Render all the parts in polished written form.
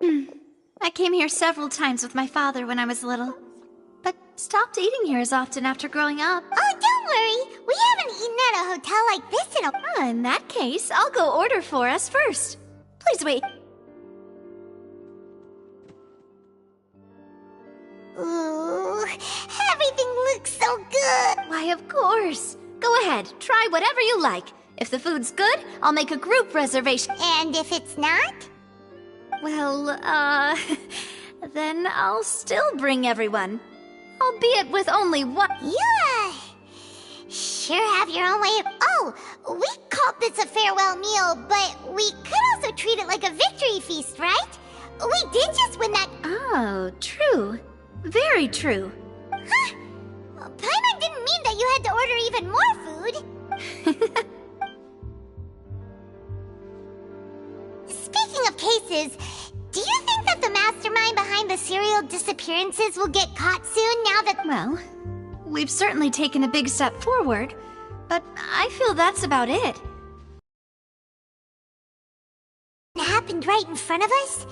I came here several times with my father when I was little, but stopped eating here as often after growing up. Oh, don't worry. We haven't eaten at a hotel like this in a... In that case, I'll go order for us first. Please wait. Ooh, everything looks so good. Why, of course. Go ahead, try whatever you like. If the food's good, I'll make a group reservation. And if it's not? Well, then I'll still bring everyone. Albeit with only one. You, sure have your own way of... Oh, we called this a farewell meal, but we could also treat it like a victory feast, right? We did just win that... Oh, true. Very true. Huh? Paimon didn't mean that you had to order even more food. Speaking of cases, do you think that the mastermind behind the serial disappearances will get caught soon now that... Well, we've certainly taken a big step forward, but I feel that's about it. It happened right in front of us?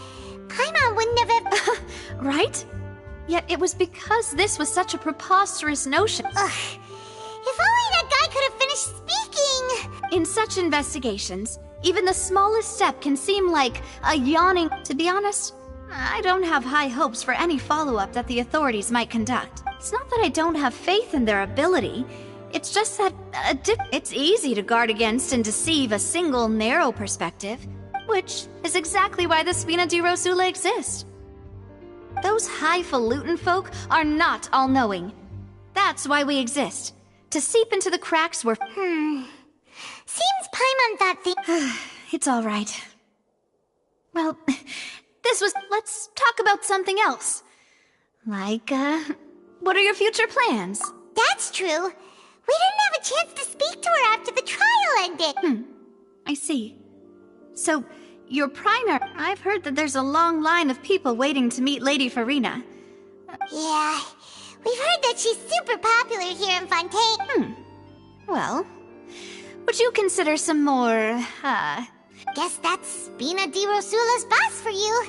Paimon wouldn't have... Right? Yet it was because this was such a preposterous notion. Ugh. If only that guy could have finished speaking! In such investigations, even the smallest step can seem like a yawning... To be honest, I don't have high hopes for any follow-up that the authorities might conduct. It's not that I don't have faith in their ability. It's just that it's easy to guard against and deceive a single narrow perspective, which is exactly why the Spina di Rosula exist. Those highfalutin folk are not all-knowing. That's why we exist. To seep into the cracks where... Seems Paimon thought the... It's all right. Well, let's talk about something else. Like, what are your future plans? That's true. We didn't have a chance to speak to her after the trial ended. I see. So, your primary... I've heard that there's a long line of people waiting to meet Lady Farina. Yeah, we've heard that she's super popular here in Fontaine. Well, would you consider some more, Guess that's Spina di Rosula's boss for you.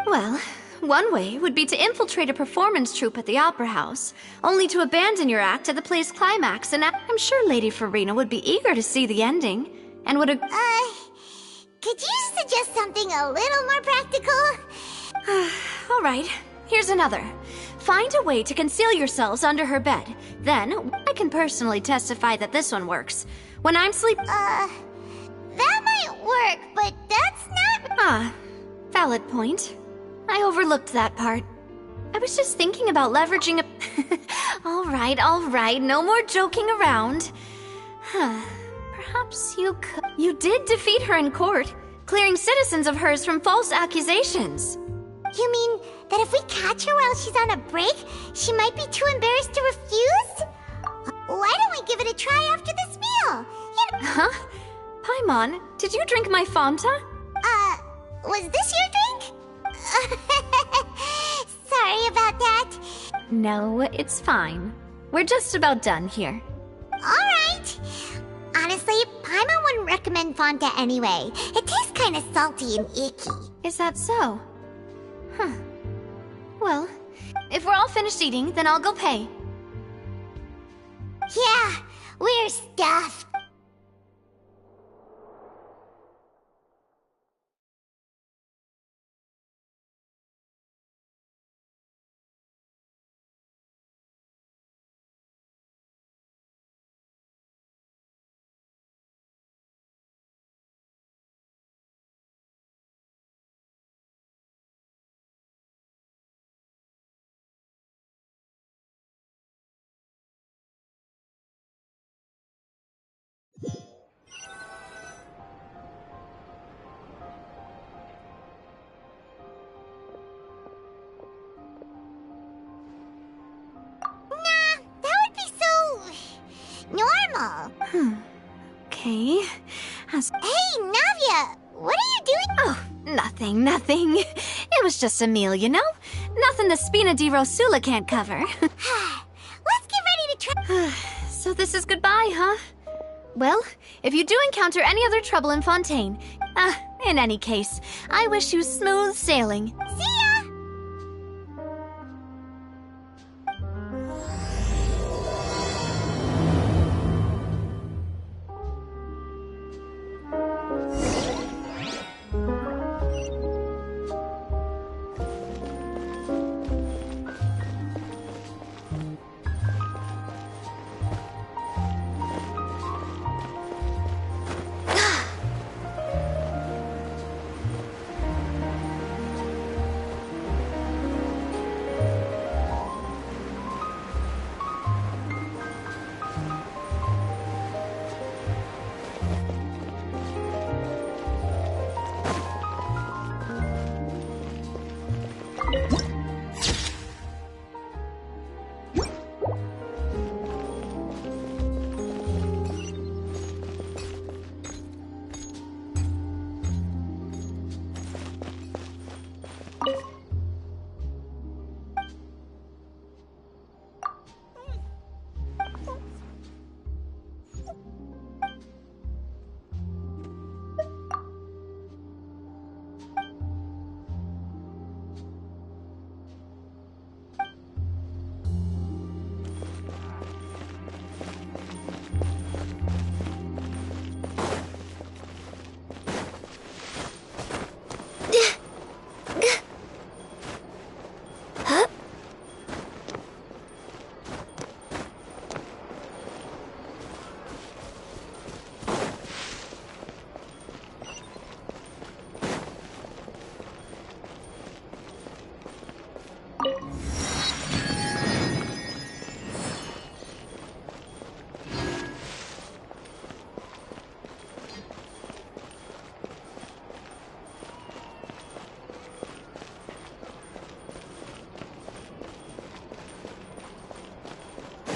Well, one way would be to infiltrate a performance troupe at the Opera House, only to abandon your act at the play's climax, and I'm sure Lady Farina would be eager to see the ending, and would Could you suggest something a little more practical? All right, here's another. Find a way to conceal yourselves under her bed. Then, I can personally testify that this one works. When I'm That might work, but that's not... Valid point. I overlooked that part. I was just thinking about leveraging a... All right, no more joking around. Perhaps you could... You did defeat her in court, clearing citizens of hers from false accusations. You mean that if we catch her while she's on a break, she might be too embarrassed to refuse? Why don't we give it a try after this meal? Huh? Paimon, did you drink my Fanta? Was this your drink? Sorry about that. No, it's fine. We're just about done here. Alright. Honestly, Paimon wouldn't recommend Fanta anyway. It tastes kinda salty and icky. Is that so? Huh. Well, if we're all finished eating, then I'll go pay. Yeah, we're stuffed. Normal. Okay. Hey, Navia! What are you doing? Oh, nothing. It was just a meal, you know? Nothing the Spina di Rosula can't cover. Let's get ready to try... So this is goodbye, huh? Well, if you do encounter any other trouble in Fontaine, In any case, I wish you smooth sailing. See ya!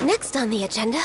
Next on the agenda...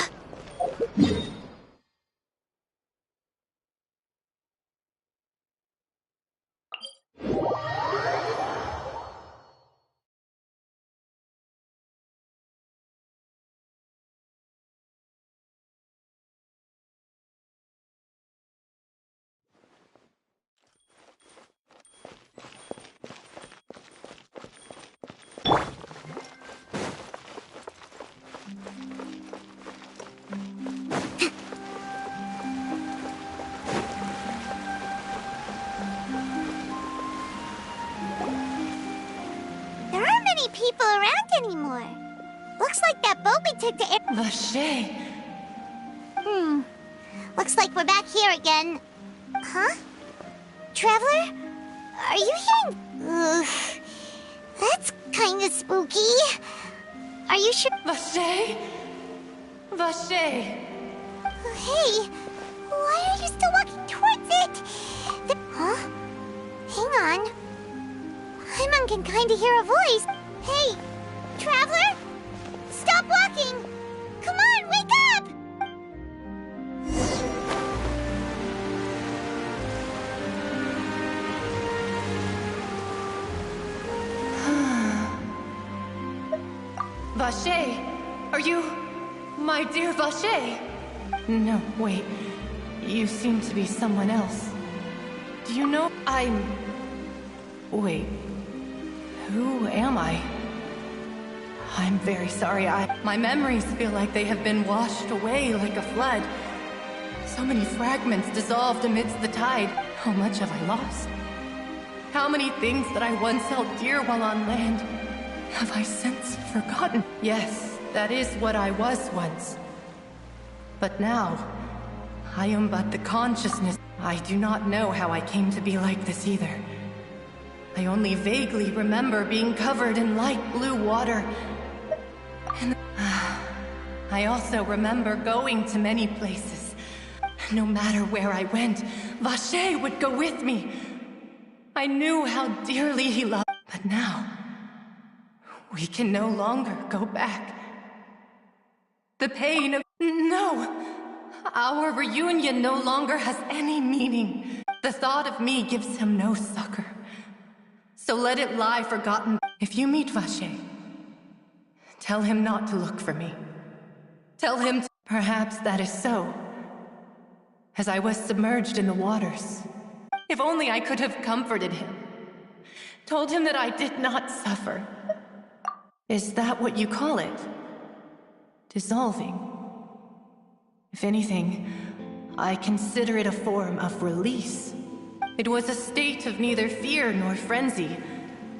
People around anymore. Looks like that boat we took to Vache. Looks like we're back here again. Huh? Traveler? Are you hearing... Ugh. That's kinda spooky. Are you sure... Vache? Vache. Hey, why are you still walking towards it? Huh? Hang on. Paimon can kinda hear a voice. Hey, Traveler? Stop walking! Come on, wake up! Vache, are you... my dear Vache? No, wait. You seem to be someone else. Do you know I'm... Wait. Who am I? I'm very sorry, my memories feel like they have been washed away like a flood. So many fragments dissolved amidst the tide. How much have I lost? How many things that I once held dear while on land have I since forgotten? Yes, that is what I was once. But now, I am but the consciousness. I do not know how I came to be like this either. I only vaguely remember being covered in light blue water. And I also remember going to many places. No matter where I went, Vache would go with me. I knew how dearly he loved. But now, we can no longer go back. The pain of... No! Our reunion no longer has any meaning. The thought of me gives him no succor. So let it lie forgotten. If you meet Vache, tell him not to look for me. Tell him perhaps that is so, as I was submerged in the waters. If only I could have comforted him. Told him that I did not suffer. Is that what you call it? Dissolving. If anything, I consider it a form of release. It was a state of neither fear nor frenzy,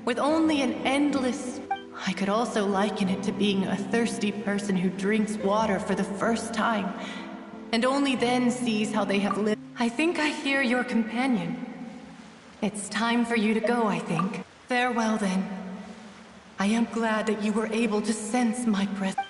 with only an endless... I could also liken it to being a thirsty person who drinks water for the first time, and only then sees how they have lived. I think I hear your companion. It's time for you to go, I think. Farewell, then. I am glad that you were able to sense my presence.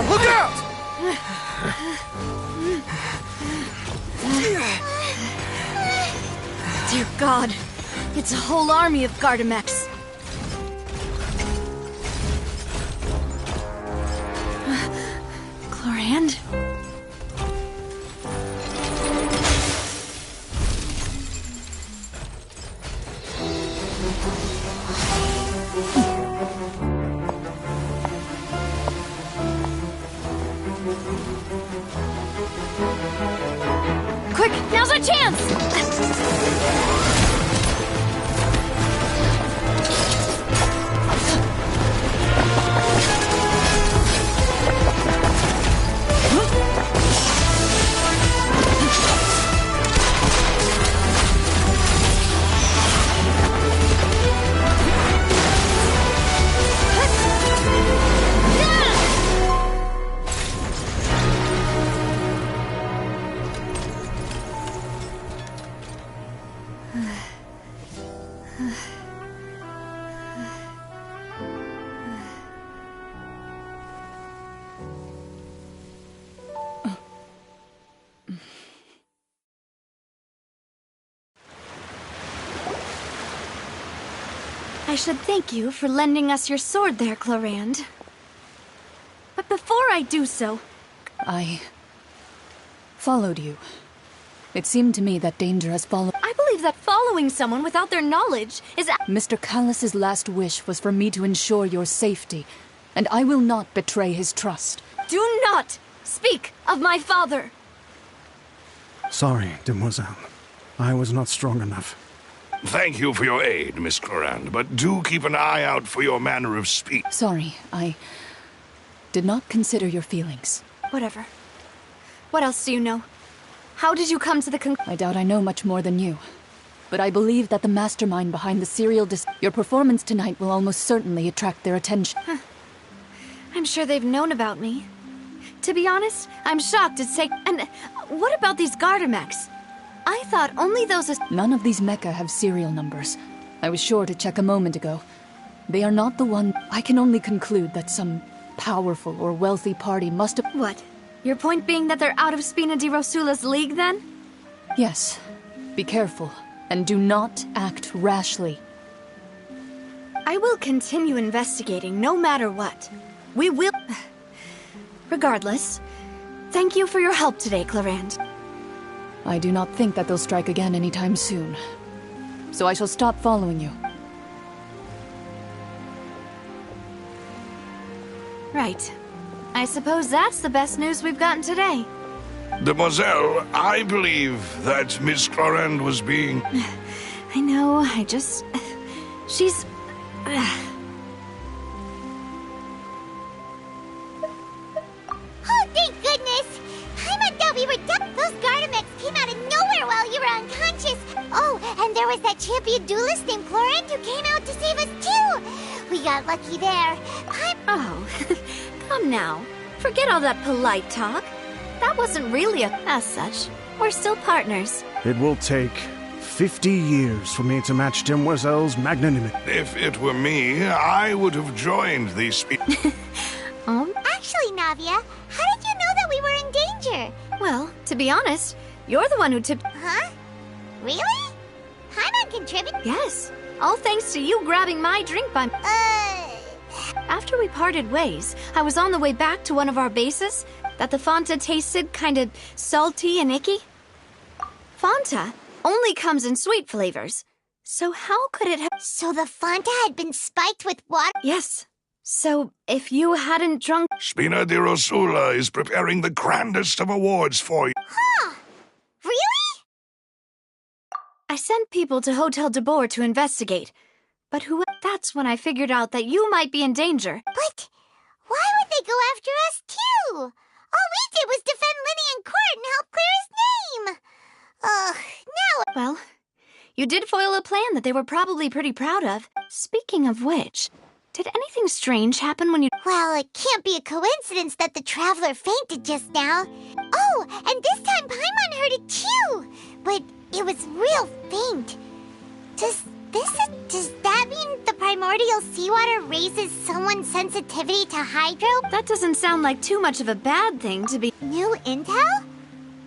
Look out! Dear God, it's a whole army of Gardamex. Chlorand? Quick, now's our chance! I should thank you for lending us your sword there, Chlorand. But before I do so... I... followed you. It seemed to me that danger has followed... I believe that following someone without their knowledge is... Mr. Callus's last wish was for me to ensure your safety, and I will not betray his trust. Do not speak of my father! Sorry, demoiselle. I was not strong enough. Thank you for your aid, Miss Clorand, but do keep an eye out for your manner of speech. Sorry, I did not consider your feelings. Whatever. What else do you know? How did you come to the I doubt I know much more than you. But I believe that the mastermind behind the serial Your performance tonight will almost certainly attract their attention. I'm sure they've known about me. To be honest, I'm shocked it's And what about these Gardamex? I thought only those... None of these mecha have serial numbers. I was sure to check a moment ago. They are not the one... I can only conclude that some powerful or wealthy party must have... What? Your point being that they're out of Spina di Rosula's league, then? Yes. Be careful, and do not act rashly. I will continue investigating, no matter what. We will... Regardless, thank you for your help today, Clorand. I do not think that they'll strike again anytime soon. So I shall stop following you. Right. I suppose that's the best news we've gotten today. Demoiselle, I believe that Miss Clorand was being... I know, I just... She's... Oh, thank goodness! I thought we were done. Those Gardamex came out of nowhere while you were unconscious. Oh, and there was that champion duelist named Clorand who came out to save us too. We got lucky there. Oh, come now. Forget all that polite talk. That wasn't really as such. We're still partners. It will take 50 years for me to match Demoiselle's magnanimity. If it were me, I would have joined these people. Actually, Navia, how did you know that we were in danger? Well, to be honest, you're the one who tipped... Huh? Really? Paimon contributed? Yes, all thanks to you grabbing my drink by... After we parted ways, I was on the way back to one of our bases that the Fanta tasted kinda salty and icky. Fanta only comes in sweet flavors, so how could it have... So the Fanta had been spiked with water? Yes, so if you hadn't drunk... Spina di Rosula is preparing the grandest of awards for you. Huh. Really? I sent people to Hotel de Boer to investigate, but who... That's when I figured out that you might be in danger. But why would they go after us, too? All we did was defend Linny in court and help clear his name. Now... Well, you did foil a plan that they were probably pretty proud of. Speaking of which, did anything strange happen when you... Well, it can't be a coincidence that the traveler fainted just now. Oh, and this time Paimon heard it too. But it was real faint. Does that mean the primordial seawater raises someone's sensitivity to hydro? That doesn't sound like too much of a bad thing to be... New intel?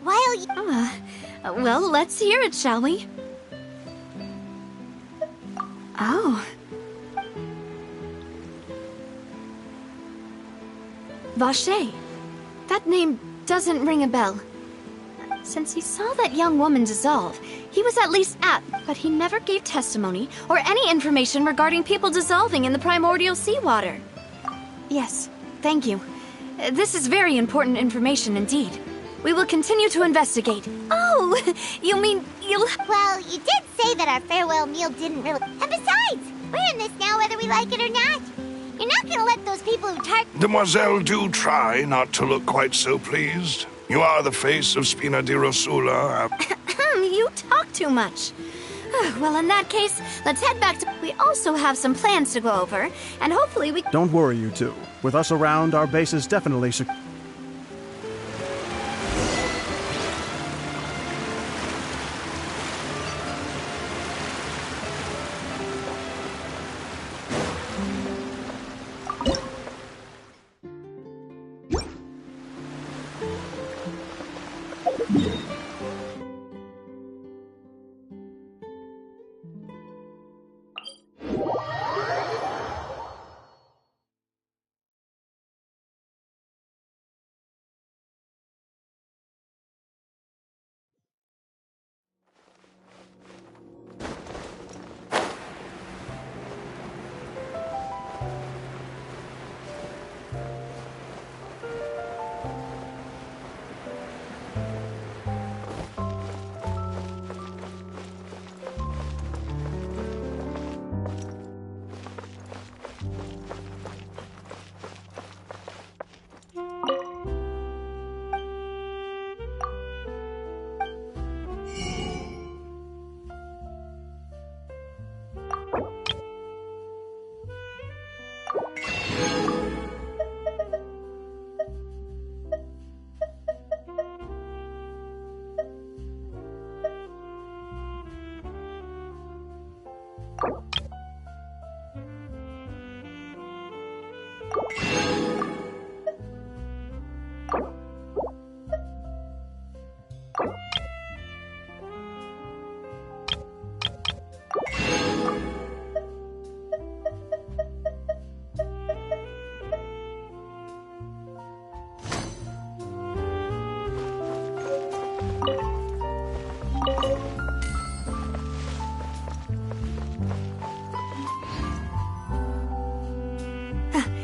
While you... Well, let's hear it, shall we? Oh. Vache. That name doesn't ring a bell. Since he saw that young woman dissolve, he was at least at, but he never gave testimony or any information regarding people dissolving in the primordial seawater. Yes, thank you. This is very important information indeed. We will continue to investigate. Oh, you mean you'll... Well, you did say that our farewell meal didn't really... And besides, we're in this now whether we like it or not. You're not gonna let those people who Demoiselle, do try not to look quite so pleased. You are the face of Spina di Rosula. You talk too much. Well, in that case, let's head back to... We also have some plans to go over, and hopefully we... Don't worry, you two. With us around, our base is definitely secure.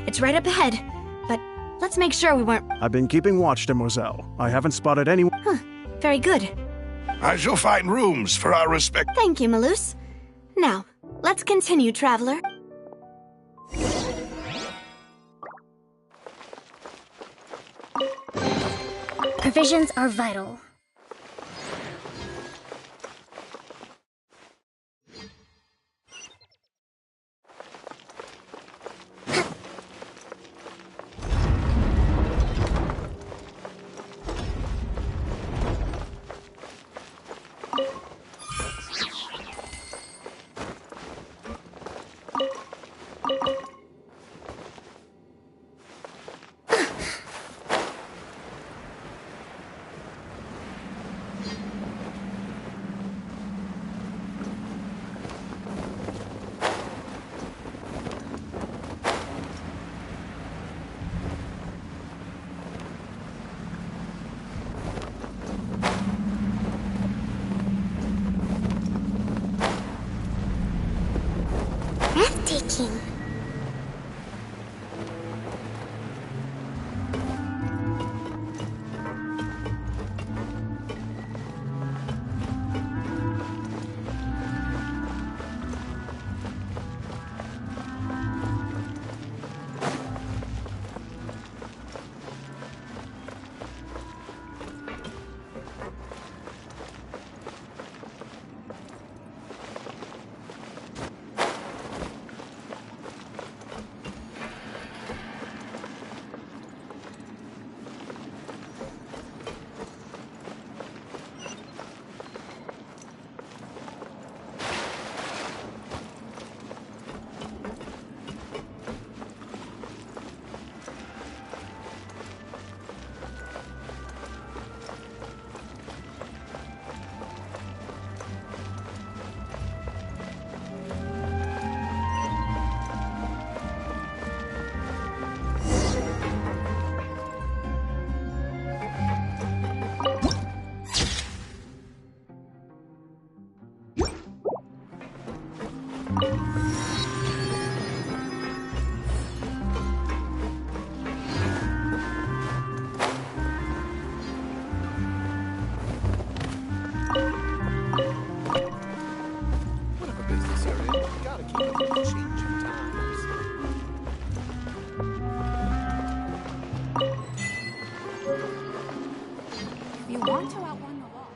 It's right up ahead, but let's make sure we weren't... I've been keeping watch, Demoiselle. I haven't spotted anyone. Very good. I shall find rooms for our respect. Thank you, Malus. Now, let's continue, traveler. Provisions are vital. you want to outrun the law...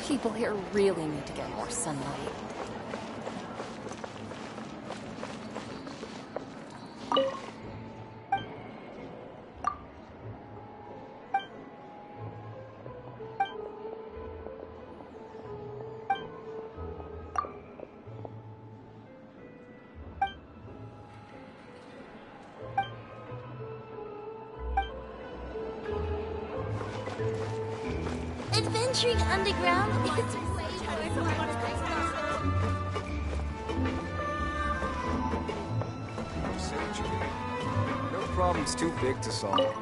People here really need to get more sunlight. Adventuring underground is way more fun. No problem's too big to solve.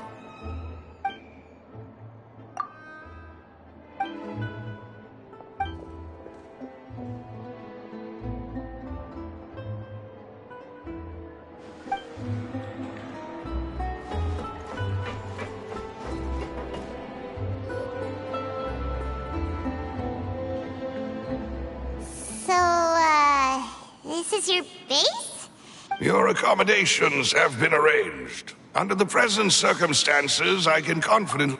This is your base? Your accommodations have been arranged. Under the present circumstances, I can confidently...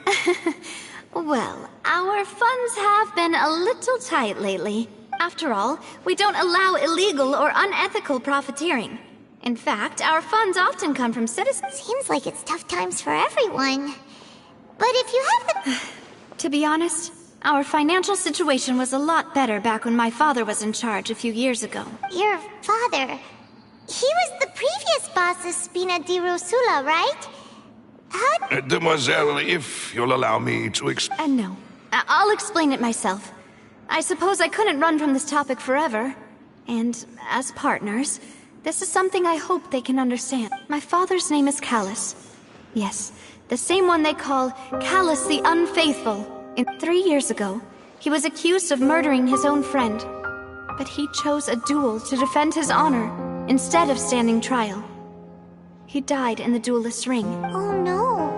Well, our funds have been a little tight lately. After all, we don't allow illegal or unethical profiteering. In fact, our funds often come from citizens. Seems like it's tough times for everyone. But if you have the... To be honest, our financial situation was a lot better back when my father was in charge a few years ago. Your father... He was the previous boss of Spina di Rosula, right? How... Demoiselle, if you'll allow me to No. I'll explain it myself. I suppose I couldn't run from this topic forever. And, as partners, this is something I hope they can understand. My father's name is Callus. Yes, the same one they call Callus the Unfaithful. 3 years ago, he was accused of murdering his own friend. But he chose a duel to defend his honor, instead of standing trial. He died in the duelist's ring. Oh no.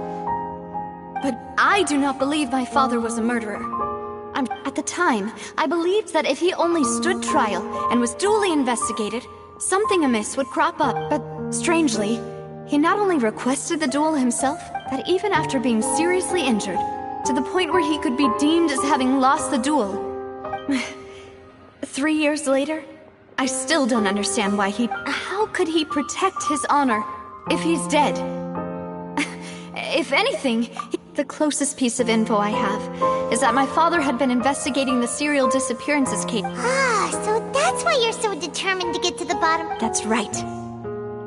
But I do not believe my father was a murderer. At the time, I believed that if he only stood trial and was duly investigated, something amiss would crop up. But strangely, he not only requested the duel himself, that even after being seriously injured, to the point where he could be deemed as having lost the duel. 3 years later, I still don't understand why How could he protect his honor if he's dead? If anything, the closest piece of info I have is that my father had been investigating the serial disappearances case. Ah, so that's why you're so determined to get to the bottom. That's right.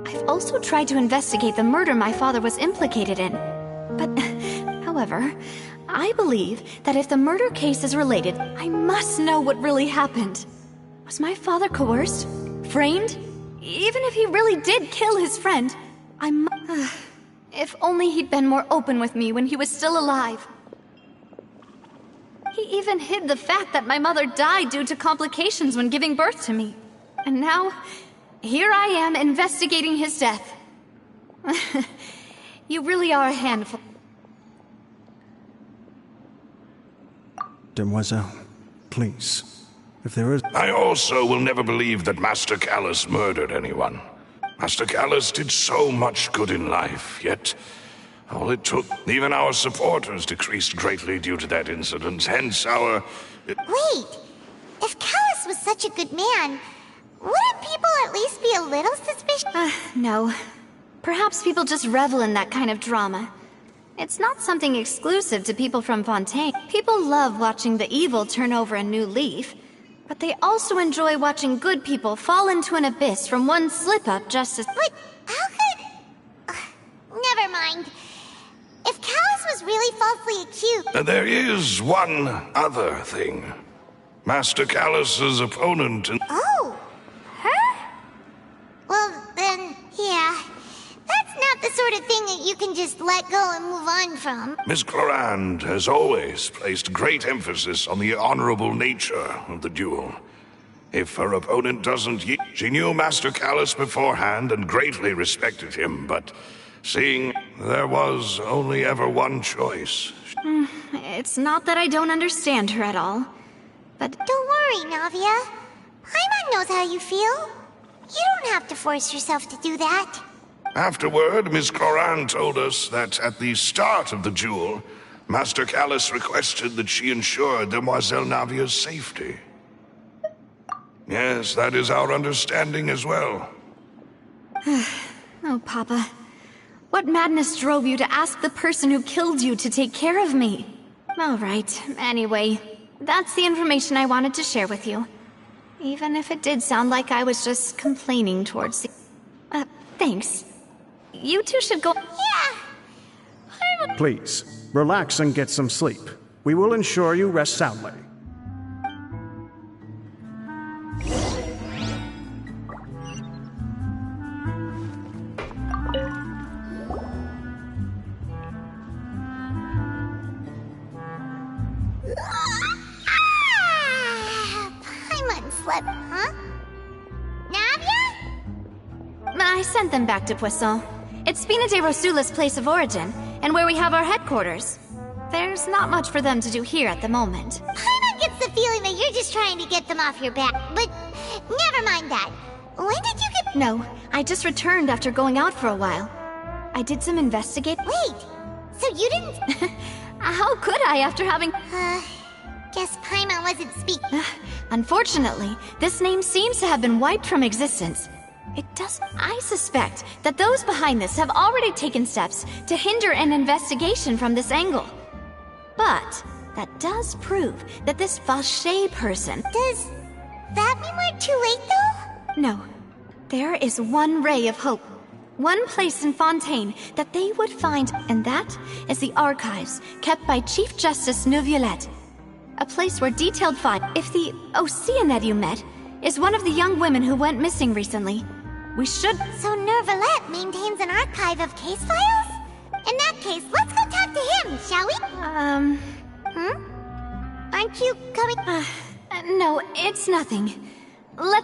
I've also tried to investigate the murder my father was implicated in. But, however, I believe that if the murder case is related, I must know what really happened. Was my father coerced? Framed? Even if he really did kill his friend, if only he'd been more open with me when he was still alive. He even hid the fact that my mother died due to complications when giving birth to me. And now, here I am investigating his death. You really are a handful. Demoiselle, please. If there is... I also will never believe that Master Callus murdered anyone. Master Callus did so much good in life, yet all it took, even our supporters decreased greatly due to that incident, hence our... Wait, if Callus was such a good man, wouldn't people at least be a little suspicious? No. Perhaps people just revel in that kind of drama. It's not something exclusive to people from Fontaine. People love watching the evil turn over a new leaf. But they also enjoy watching good people fall into an abyss from one slip-up just as... But how could... never mind. If Callus was really falsely accused... There is one other thing. Master Callus's opponent... Oh! Her? Well, then, yeah. That's not the sort of thing that you can can just let go and move on from. Miss Clorand has always placed great emphasis on the honorable nature of the duel. If her opponent doesn't yield, she knew Master Callus beforehand and greatly respected him, but seeing there was only ever one choice. It's not that I don't understand her at all, but... Don't worry, Navia. Paimon knows how you feel. You don't have to force yourself to do that. Afterward, Miss Clorand told us that at the start of the duel, Master Callus requested that she ensure Demoiselle Navia's safety. Yes, that is our understanding as well. Oh, Papa. What madness drove you to ask the person who killed you to take care of me? All right, anyway, that's the information I wanted to share with you. Even if it did sound like I was just complaining towards the... thanks. You two should go... Yeah. Please, relax and get some sleep. We will ensure you rest soundly. Paimon slept, huh? Navia? I sent them back to Poisson. It's Spina de Rosula's place of origin, and where we have our headquarters. There's not much for them to do here at the moment. Paimon gets the feeling that you're just trying to get them off your back, but never mind that. When did you get... No, I just returned after going out for a while. I did some investigating. Wait, so you didn't... How could I after having... Guess Paimon wasn't speaking. Unfortunately, this name seems to have been wiped from existence. It does... I suspect that those behind this have already taken steps to hinder an investigation from this angle. But that does prove that this Vacher person... Does that mean we're too late, though? No. There is one ray of hope. One place in Fontaine that they would find, and that is the archives kept by Chief Justice Neuvillette. A place where detailed if the Oceanette you met is one of the young women who went missing recently, we should... So Neuvillette maintains an archive of case files? In that case, let's go talk to him, shall we? Aren't you coming? No, it's nothing. Let...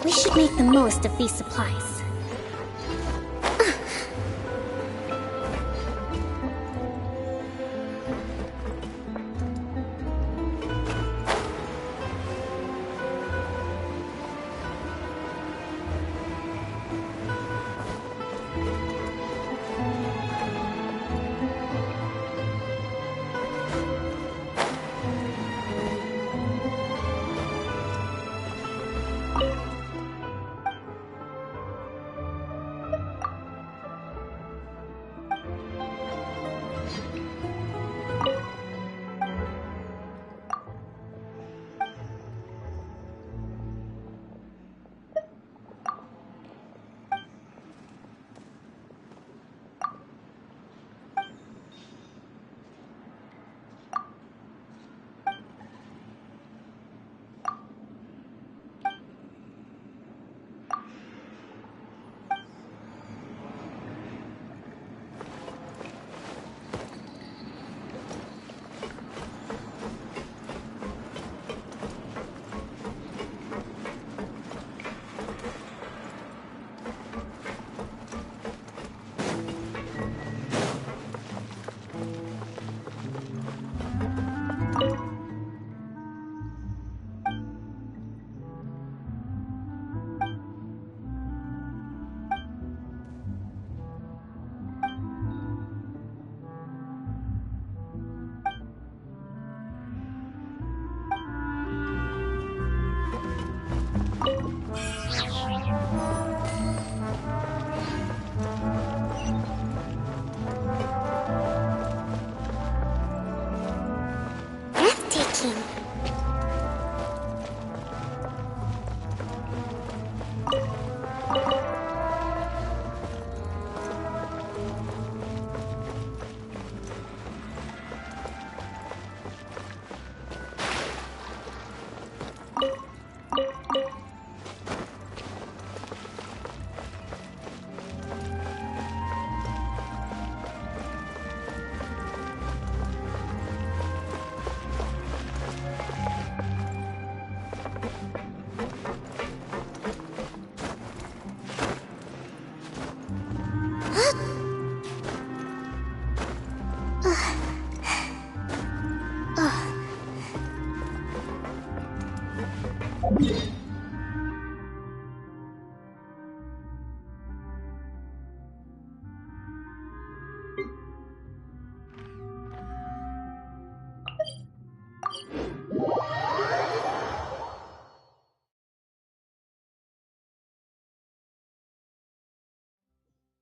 We should make the most of these supplies.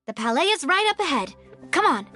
The palais is right up ahead. Come on.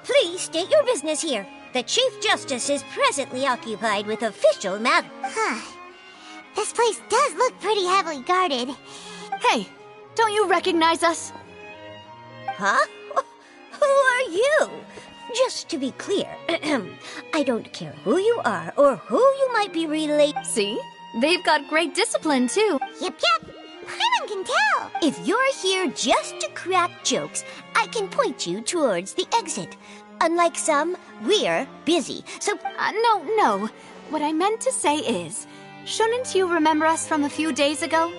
Please state your business here. The Chief Justice is presently occupied with official matters. This place does look pretty heavily guarded. Hey, don't you recognize us? Huh? Who are you? Just to be clear, I don't care who you are or who you might be related. See? They've got great discipline, too. Yep. Paimon can tell. If you're here just to crack jokes, I can point you towards the exit. Unlike some, we're busy, so... No. What I meant to say is, shouldn't you remember us from a few days ago?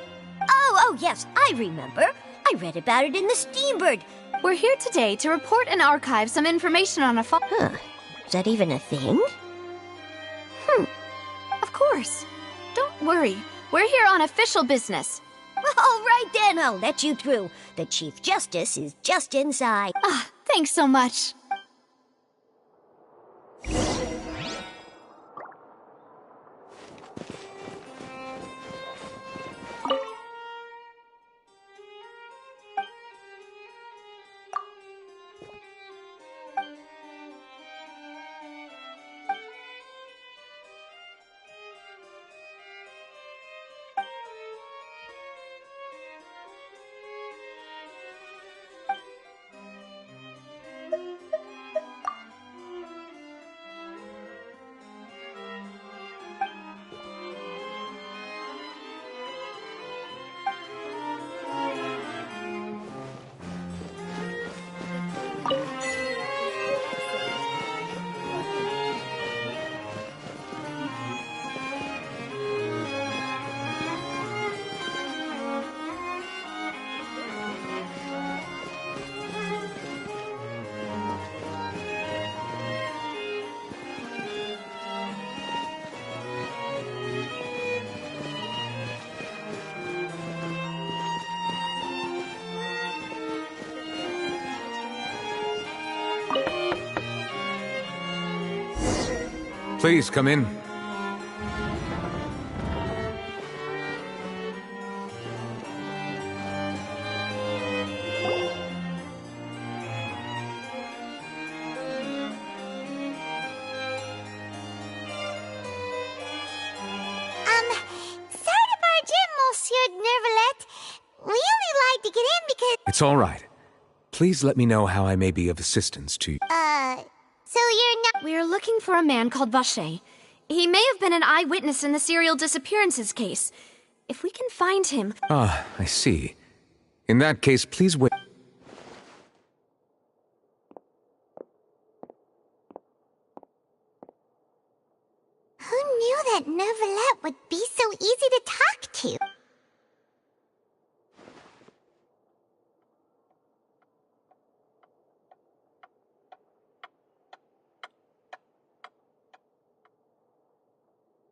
Oh, yes, I remember. I read about it in the Steambird. We're here today to report and archive some information on a Huh. Is that even a thing? Of course. Don't worry. We're here on official business. All right then, I'll let you through. The Chief Justice is just inside. Thanks so much. Please come in. to get in because... It's all right. Please let me know how I may be of assistance to you. So you're not... We're looking for a man called Vache. He may have been an eyewitness in the serial disappearances case. If we can find him... Ah, I see. In that case, please wait. Who knew that Neuvillette would be so easy to talk to?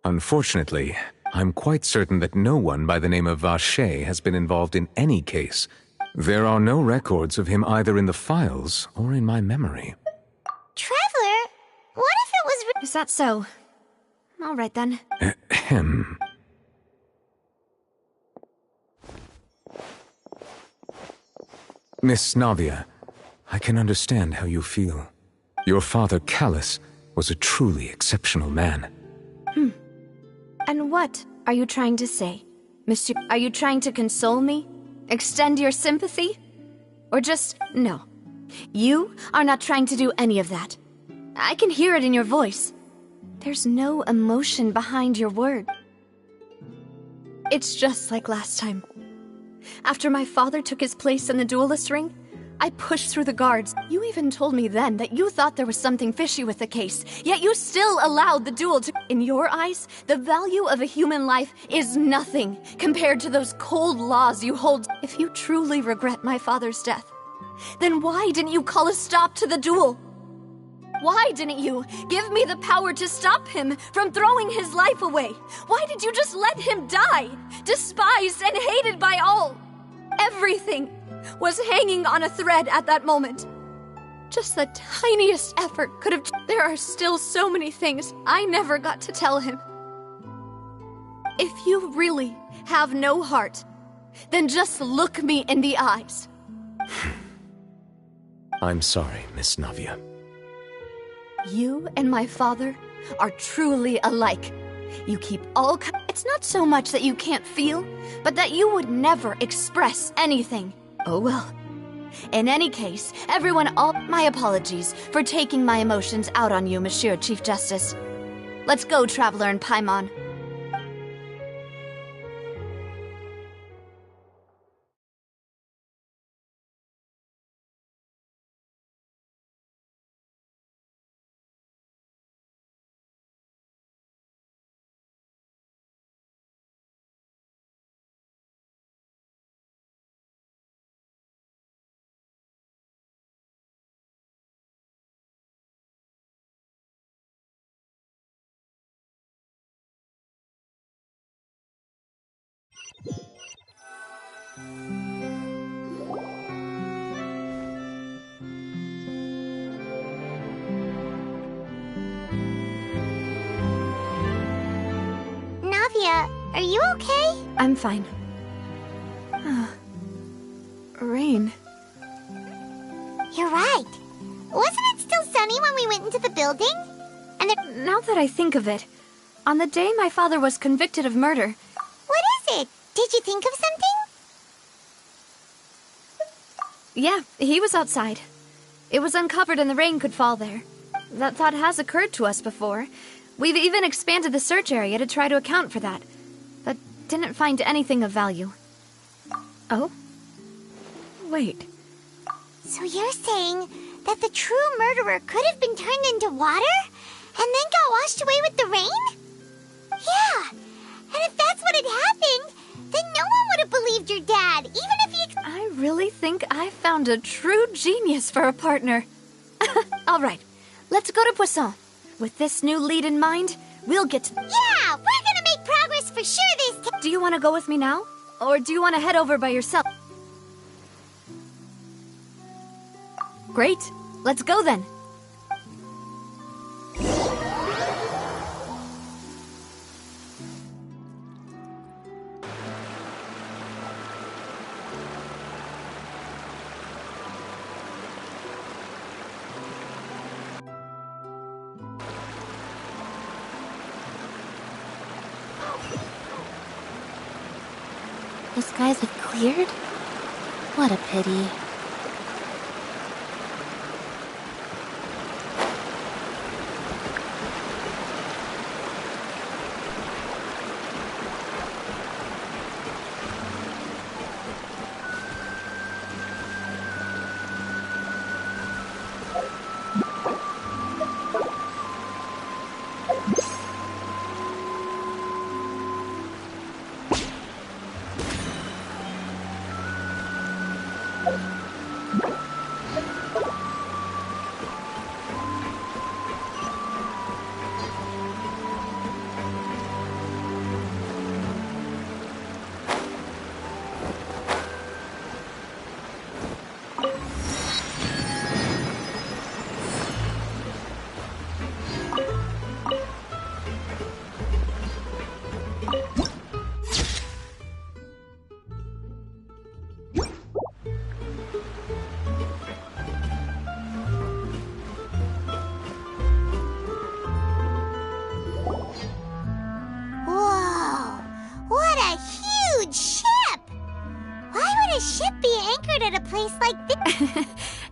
Unfortunately, I'm quite certain that no one by the name of Vache has been involved in any case. There are no records of him either in the files or in my memory. Traveler, what if it was... Is that so? All right, then. Ahem. Miss Navia, I can understand how you feel. Your father, Callus, was a truly exceptional man. And what are you trying to say, Monsieur? Are you trying to console me? Extend your sympathy? Or just... no. You are not trying to do any of that. I can hear it in your voice. There's no emotion behind your word. It's just like last time. After my father took his place in the duelist ring, I pushed through the guards. You even told me then that you thought there was something fishy with the case, yet you still allowed the duel to... In your eyes, the value of a human life is nothing compared to those cold laws you hold. If you truly regret my father's death, then why didn't you call a stop to the duel? Why didn't you give me the power to stop him from throwing his life away? Why did you just let him die, despised and hated by all? Everything was hanging on a thread at that moment. Just the tiniest effort could have... There are still so many things I never got to tell him. If you really have no heart, then just look me in the eyes. I'm sorry, Miss Navia. You and my father are truly alike. You keep all... It's not so much that you can't feel, but that you would never express anything. Oh well. In any case, everyone... My apologies for taking my emotions out on you, Monsieur Chief Justice. Let's go, Traveler and Paimon. Navia, are you okay? I'm fine. Rain. You're right. Wasn't it still sunny when we went into the building? And Now that I think of it, on the day my father was convicted of murder... What is it? Did you think of something? Yeah, he was outside. It was uncovered and the rain could fall there. That thought has occurred to us before. We've even expanded the search area to try to account for that, but didn't find anything of value. Oh? Wait. So you're saying that the true murderer could have been turned into water and then got washed away with the rain? Yeah, and if that's what had happened, then no one would have believed your dad, even if he... I really think I found a true genius for a partner. All right, let's go to Poisson. With this new lead in mind, we'll get to... Yeah, we're gonna make progress for sure this time. Do you want to go with me now? Or do you want to head over by yourself? Great, let's go then. The skies have cleared? What a pity.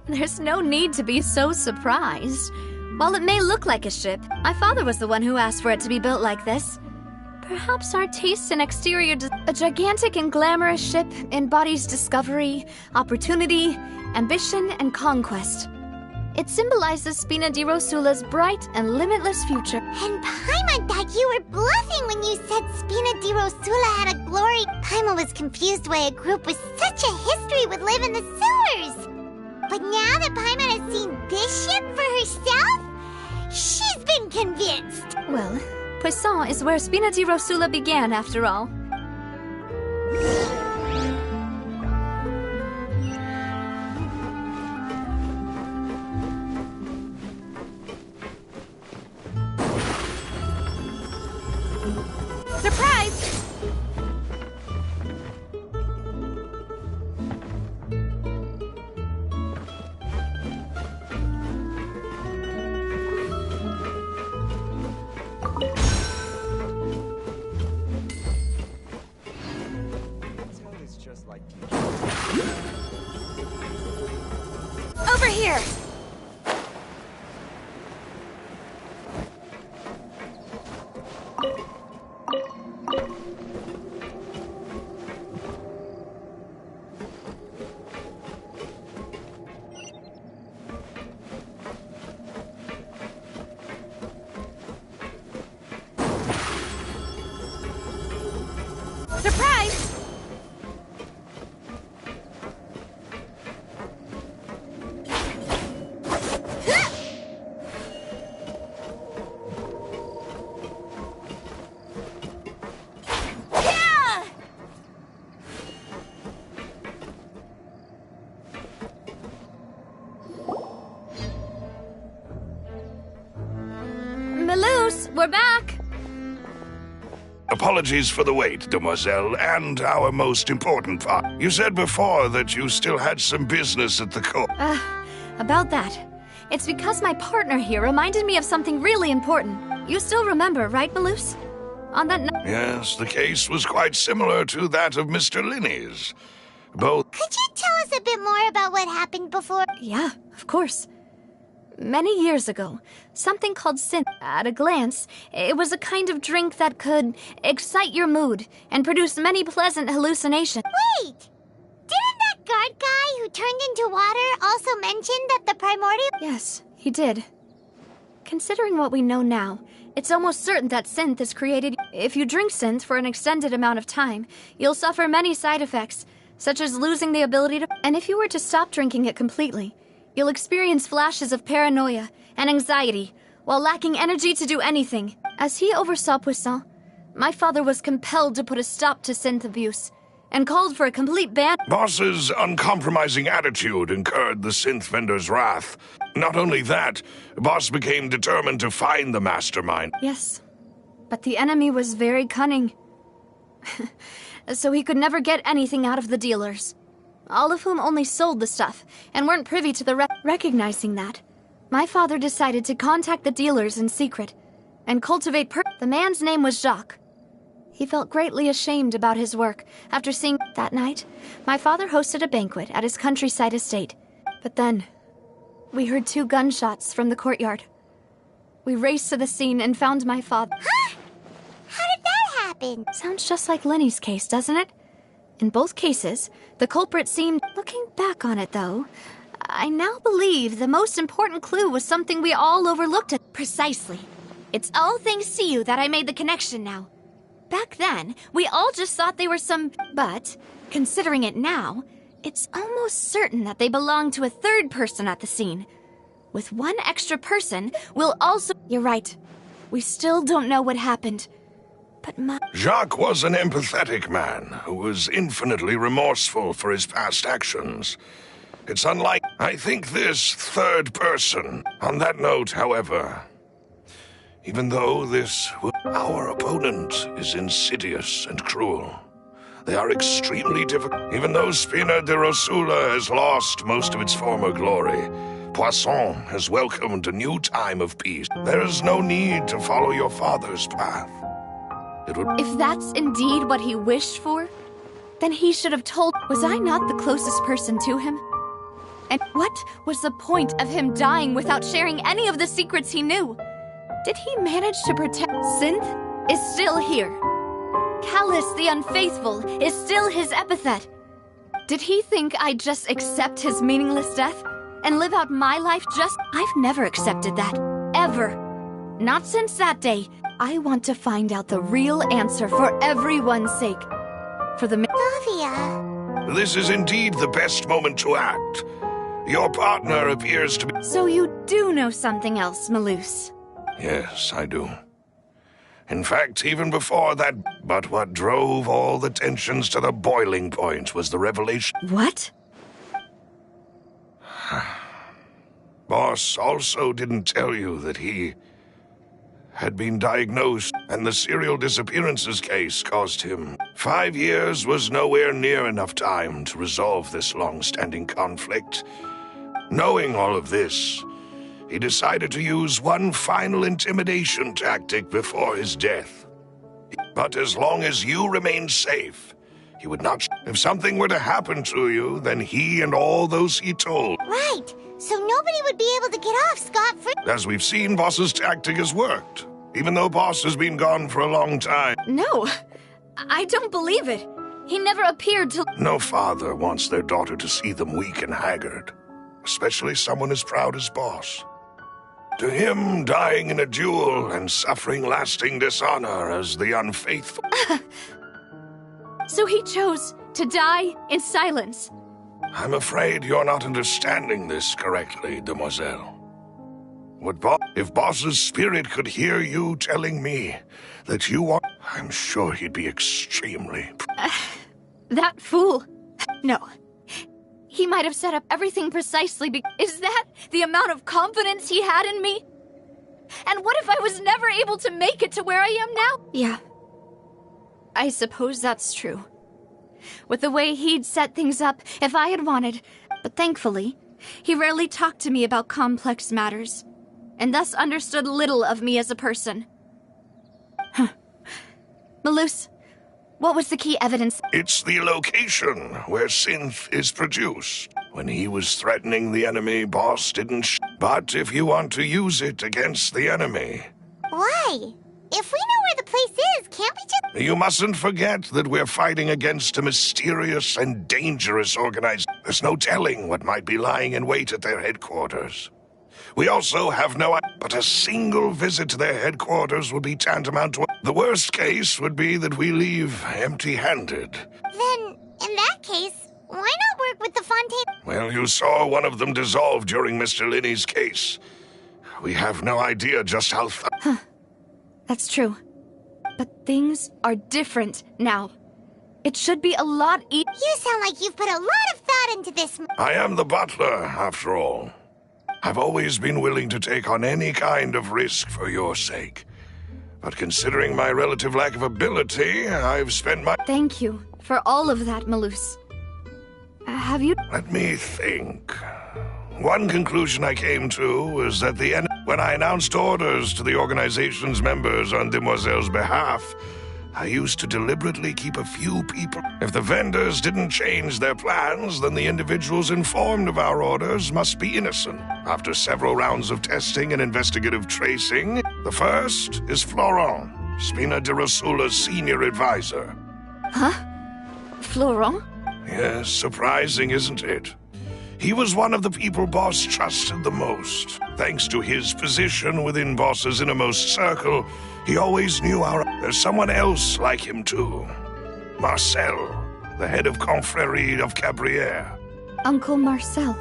There's no need to be so surprised. While it may look like a ship, my father was the one who asked for it to be built like this. Perhaps our tastes in exterior... A gigantic and glamorous ship embodies discovery, opportunity, ambition, and conquest. It symbolizes Spina di Rosula's bright and limitless future. And Paimon thought you were bluffing when you said Spina di Rosula had a glory. Paimon was confused why a group with such a history would live in the sewers. But now that Paimon has seen this ship for herself, she's been convinced. Well, Poisson is where Spina di Rosula began, after all. Surprise! Over here! Surprise! Maloose, we're back! Apologies for the wait, demoiselle, and our most important part. You said before that you still had some business at the court. About that. It's because my partner here reminded me of something really important. You still remember, right, Maloose? On that night... Yes, the case was quite similar to that of Mr. Linney's. Both... Could you tell us a bit more about what happened before? Yeah, of course. Many years ago, something called synth. At a glance, it was a kind of drink that could excite your mood and produce many pleasant hallucinations. Wait! Didn't that guard guy who turned into water also mention that the primordial... Yes, he did. Considering what we know now, it's almost certain that synth is created. If you drink synth for an extended amount of time, you'll suffer many side effects, such as losing the ability to... And if you were to stop drinking it completely, you'll experience flashes of paranoia and anxiety, while lacking energy to do anything. As he oversaw Poisson, my father was compelled to put a stop to synth abuse, and called for a complete ban. Boss's uncompromising attitude incurred the synth vendor's wrath. Not only that, Boss became determined to find the mastermind. Yes, but the enemy was very cunning. So he could never get anything out of the dealers, all of whom only sold the stuff and weren't privy to the recognizing that. My father decided to contact the dealers in secret and cultivate The man's name was Jacques. He felt greatly ashamed about his work after seeing that night. My father hosted a banquet at his countryside estate. But then, we heard 2 gunshots from the courtyard. We raced to the scene and found my father. Huh? How did that happen? Sounds just like Lenny's case, doesn't it? In both cases, the culprit seemed... Looking back on it, though, I now believe the most important clue was something we all overlooked. Precisely. It's all thanks to you that I made the connection now. Back then, we all just thought they were some... But, considering it now, it's almost certain that they belong to a third person at the scene. With one extra person, we'll also... You're right. We still don't know what happened. But Jacques was an empathetic man who was infinitely remorseful for his past actions. It's unlike... I think this third person... On that note, however... Even though our opponent is insidious and cruel, they are extremely difficult. Even though Spina de Rosula has lost most of its former glory, Poisson has welcomed a new time of peace. There is no need to follow your father's path. If that's indeed what he wished for, then he should have told... Was I not the closest person to him? And what was the point of him dying without sharing any of the secrets he knew? Did he manage to protect... Synth is still here. Callus the Unfaithful is still his epithet. Did he think I'd just accept his meaningless death and live out my life just... I've never accepted that. Ever. Not since that day. I want to find out the real answer for everyone's sake. For the... Navia. This is indeed the best moment to act. Your partner appears to be... So you do know something else, Malus? Yes, I do. In fact, even before that... But what drove all the tensions to the boiling point was the revelation... What? Boss also didn't tell you that he had been diagnosed, and the serial disappearances case cost him. 5 years was nowhere near enough time to resolve this long-standing conflict. Knowing all of this, he decided to use one final intimidation tactic before his death. But as long as you remained safe, he would not... If something were to happen to you, then he and all those he told... Right, so nobody would be able to get off scot-free. As we've seen, Boss's tactic has worked, even though Boss has been gone for a long time. No, I don't believe it. He never appeared to... No father wants their daughter to see them weak and haggard, especially someone as proud as Boss. To him, dying in a duel and suffering lasting dishonor as the unfaithful... So he chose to die in silence. I'm afraid you're not understanding this correctly, demoiselle. If Boss's spirit could hear you telling me that you are... I'm sure he'd be extremely... That fool. No. He might have set up everything precisely because... Is that the amount of confidence he had in me? And what if I was never able to make it to where I am now? Yeah. I suppose that's true. With the way he'd set things up, if I had wanted... But thankfully, he rarely talked to me about complex matters, and thus understood little of me as a person. Malus, what was the key evidence? It's the location where synth is produced. When he was threatening the enemy, Boss didn't But if you want to use it against the enemy... Why? If we know where the place is, can't we just... You mustn't forget that we're fighting against a mysterious and dangerous organization. There's no telling what might be lying in wait at their headquarters. We also have no idea, but a single visit to their headquarters would be tantamount to... The worst case would be that we leave empty-handed. Then, in that case, why not work with the Fontaine? Well, you saw one of them dissolve during Mr. Linney's case. We have no idea just how... That's true. But things are different now. It should be a lot easier. You sound like you've put a lot of thought into this. I am the butler, after all. I've always been willing to take on any kind of risk for your sake. But considering my relative lack of ability, I've spent my... Thank you for all of that, Malus. Have you... Let me think. One conclusion I came to was that when I announced orders to the organization's members on Demoiselle's behalf, I used to deliberately keep a few people. If the vendors didn't change their plans, then the individuals informed of our orders must be innocent. After several rounds of testing and investigative tracing, the first is Florent, Spina di Rosula's senior advisor. Huh? Florent? Yes, surprising, isn't it? He was one of the people Boss trusted the most. Thanks to his position within Boss's innermost circle, he always knew there's someone else like him too. Marcel, the head of Confrérie of Cabrières. Uncle Marcel.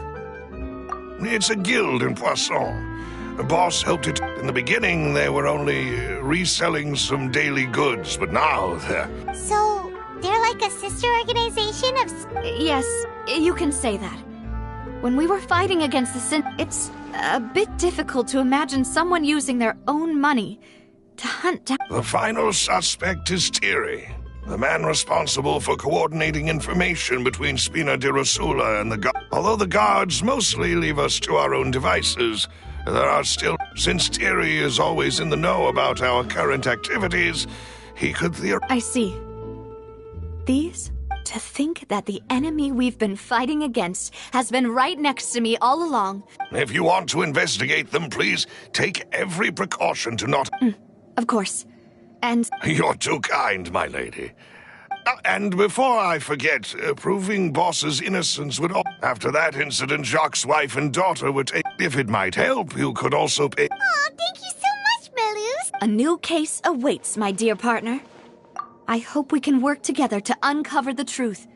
It's a guild in Poisson. The Boss helped it. In the beginning, they were only reselling some daily goods, but now they're... So, they're like a sister organization of... Yes, you can say that. When we were fighting against the Sin, it's a bit difficult to imagine someone using their own money to hunt down... The final suspect is Thierry, the man responsible for coordinating information between Spina di Rosula and the guards. Although the guards mostly leave us to our own devices, there are still... Since Thierry is always in the know about our current activities, he could I see. These? To think that the enemy we've been fighting against has been right next to me all along. If you want to investigate them, please take every precaution to not... Of course. And... You're too kind, my lady. And before I forget, proving Boss's innocence would... After that incident, Jacques' wife and daughter were taken. If it might help, you could also pay... Aw, thank you so much, Melus! A new case awaits, my dear partner. I hope we can work together to uncover the truth.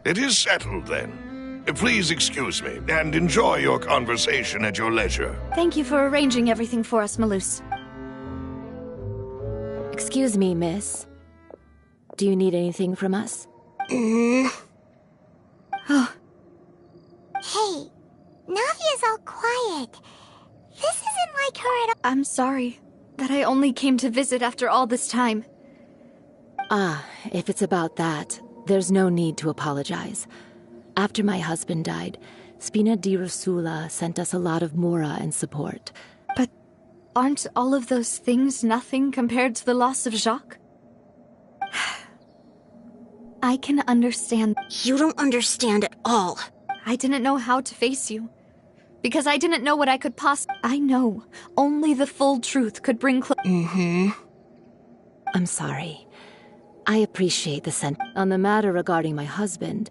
It is settled, then. Please excuse me, and enjoy your conversation at your leisure. Thank you for arranging everything for us, Melus. Excuse me, miss. Do you need anything from us? Oh. Hey, Navia's all quiet. This isn't like her at all. I'm sorry that I only came to visit after all this time. Ah, if it's about that, there's no need to apologize. After my husband died, Spina di Rosula sent us a lot of mora and support. But aren't all of those things nothing compared to the loss of Jacques? I can understand. You don't understand at all. I didn't know how to face you. Because I didn't know what I could I know. Only the full truth could bring I'm sorry. I appreciate the on the matter regarding my husband.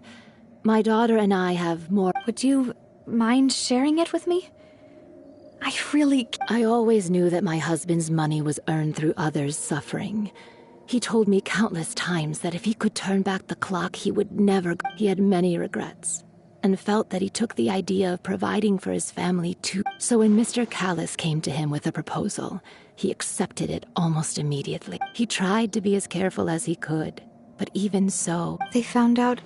My daughter and I have more... Would you mind sharing it with me? I always knew that my husband's money was earned through others' suffering. He told me countless times that if he could turn back the clock, he would never... He had many regrets, and felt that he took the idea of providing for his family too. So when Mr. Callis came to him with a proposal, he accepted it almost immediately. He tried to be as careful as he could, but even so... They found out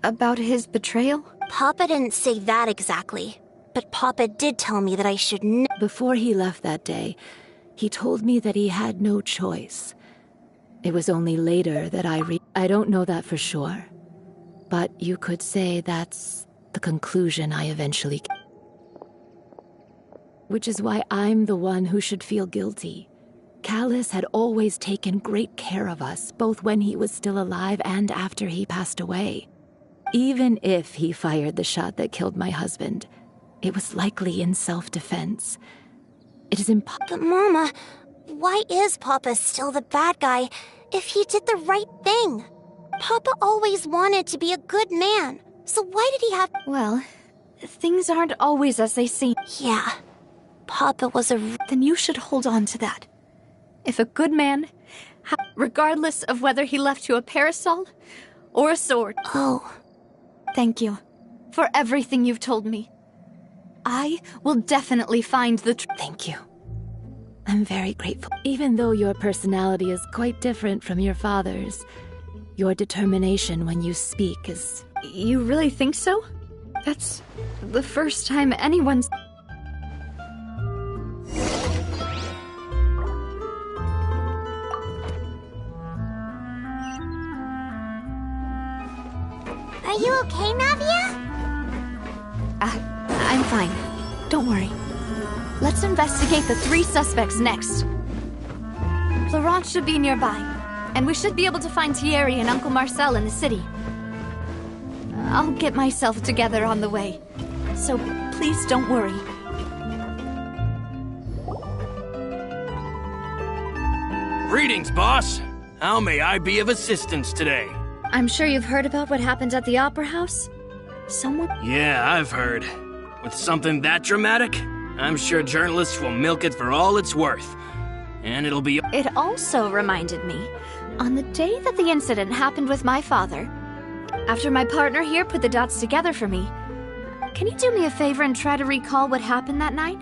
about his betrayal? Papa didn't say that exactly, but Papa did tell me that I should Before he left that day, he told me that he had no choice. It was only later that I don't know that for sure, but you could say that's the conclusion I eventually came. Which is why I'm the one who should feel guilty. Callus had always taken great care of us, both when he was still alive and after he passed away. Even if he fired the shot that killed my husband, it was likely in self-defense. It is impossible. But Mama, why is Papa still the bad guy if he did the right thing? Papa always wanted to be a good man, so why did he have... Well, things aren't always as they seem. Yeah, Papa was a... Then you should hold on to that. If a good man, regardless of whether he left you a parasol or a sword. Oh. Thank you for everything you've told me. I will definitely find the truth. Thank you. I'm very grateful. Even though your personality is quite different from your father's, your determination when you speak is... You really think so? That's the first time anyone's... Are you okay, Navia? I'm fine. Don't worry. Let's investigate the 3 suspects next. Laurent should be nearby, and we should be able to find Thierry and Uncle Marcel in the city. I'll get myself together on the way, so please don't worry. Greetings, boss. How may I be of assistance today? I'm sure you've heard about what happened at the Opera House? Someone... Yeah, I've heard. With something that dramatic, I'm sure journalists will milk it for all it's worth. And it'll be... It also reminded me, on the day that the incident happened with my father, after my partner here put the dots together for me, can you do me a favor and try to recall what happened that night?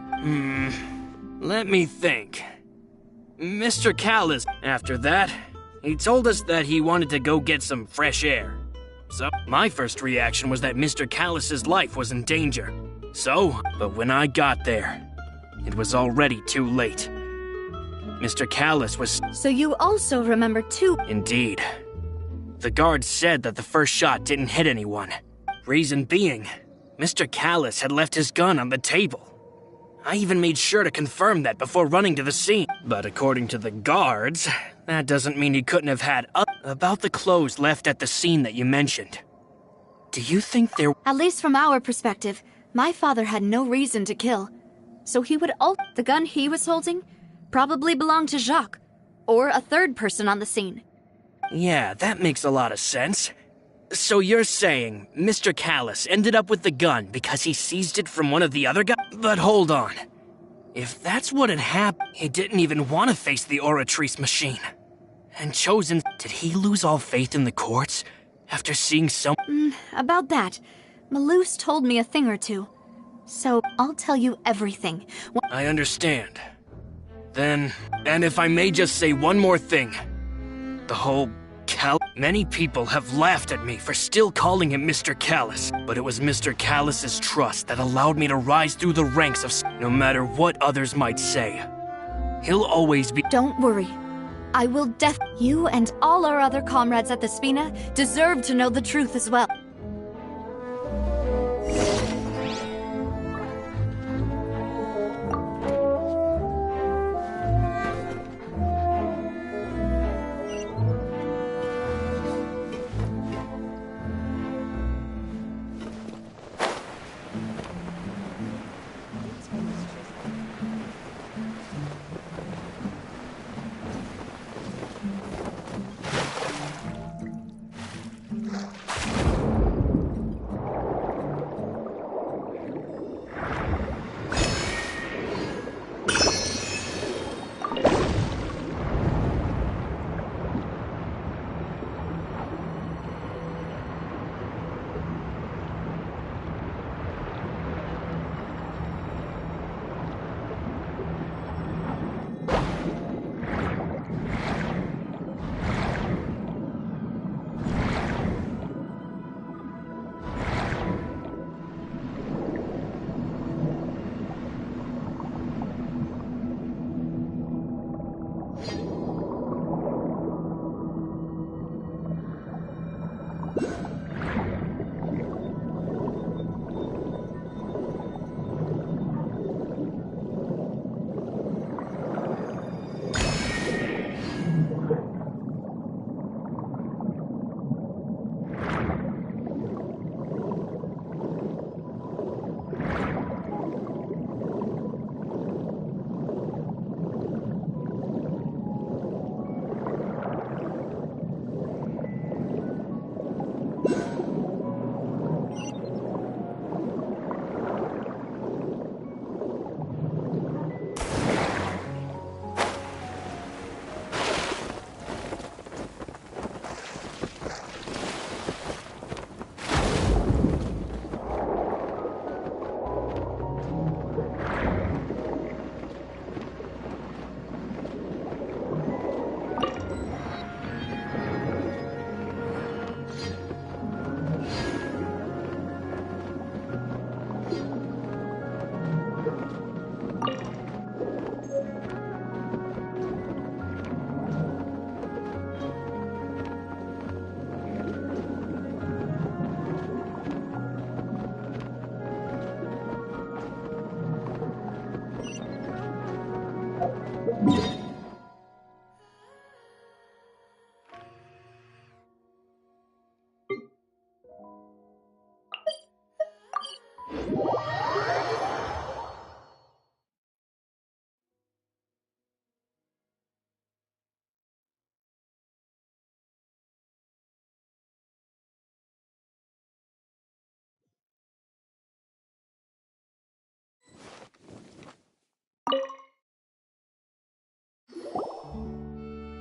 Let me think. Mr. Callus, after that, he told us that he wanted to go get some fresh air. So, my first reaction was that Mr. Callus's life was in danger. But when I got there, it was already too late. Mr. Callus was... So you also remember too? Indeed. The guard said that the first shot didn't hit anyone. Reason being, Mr. Callus had left his gun on the table. I even made sure to confirm that before running to the scene. But according to the guards, that doesn't mean he couldn't have had about the clothes left at the scene that you mentioned. Do you think there... At least from our perspective, my father had no reason to kill. So he would the gun he was holding probably belonged to Jacques, or a third person on the scene. Yeah, that makes a lot of sense. So you're saying Mr. Callus ended up with the gun because he seized it from one of the other guys? But hold on. If that's what had happened, he didn't even want to face the Oratrice machine. And chosen... Did he lose all faith in the courts after seeing some... About that, Malouse told me a thing or two. So I'll tell you everything. I understand. Then, and if I may just say one more thing. The whole... Many people have laughed at me for still calling him Mr. Callus, but it was Mr. Callus's trust that allowed me to rise through the ranks of... No matter what others might say. He'll always be... Don't worry. I will You and all our other comrades at the Spina deserve to know the truth as well.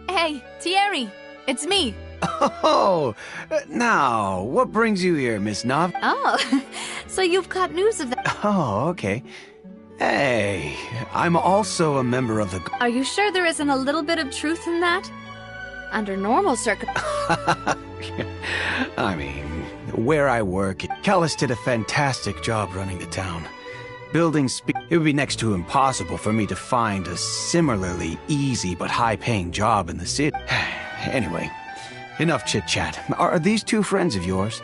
Hey, Thierry! It's me! Oh, now, what brings you here, Miss Nav? Oh, so you've caught news of that. Oh, okay. Hey, I'm also a member of the... Are you sure there isn't a little bit of truth in that? Under normal circumstances. I mean, where I work, Callus did a fantastic job running the town. It would be next to impossible for me to find a similarly easy but high-paying job in the city. Anyway, enough chit-chat. Are these two friends of yours?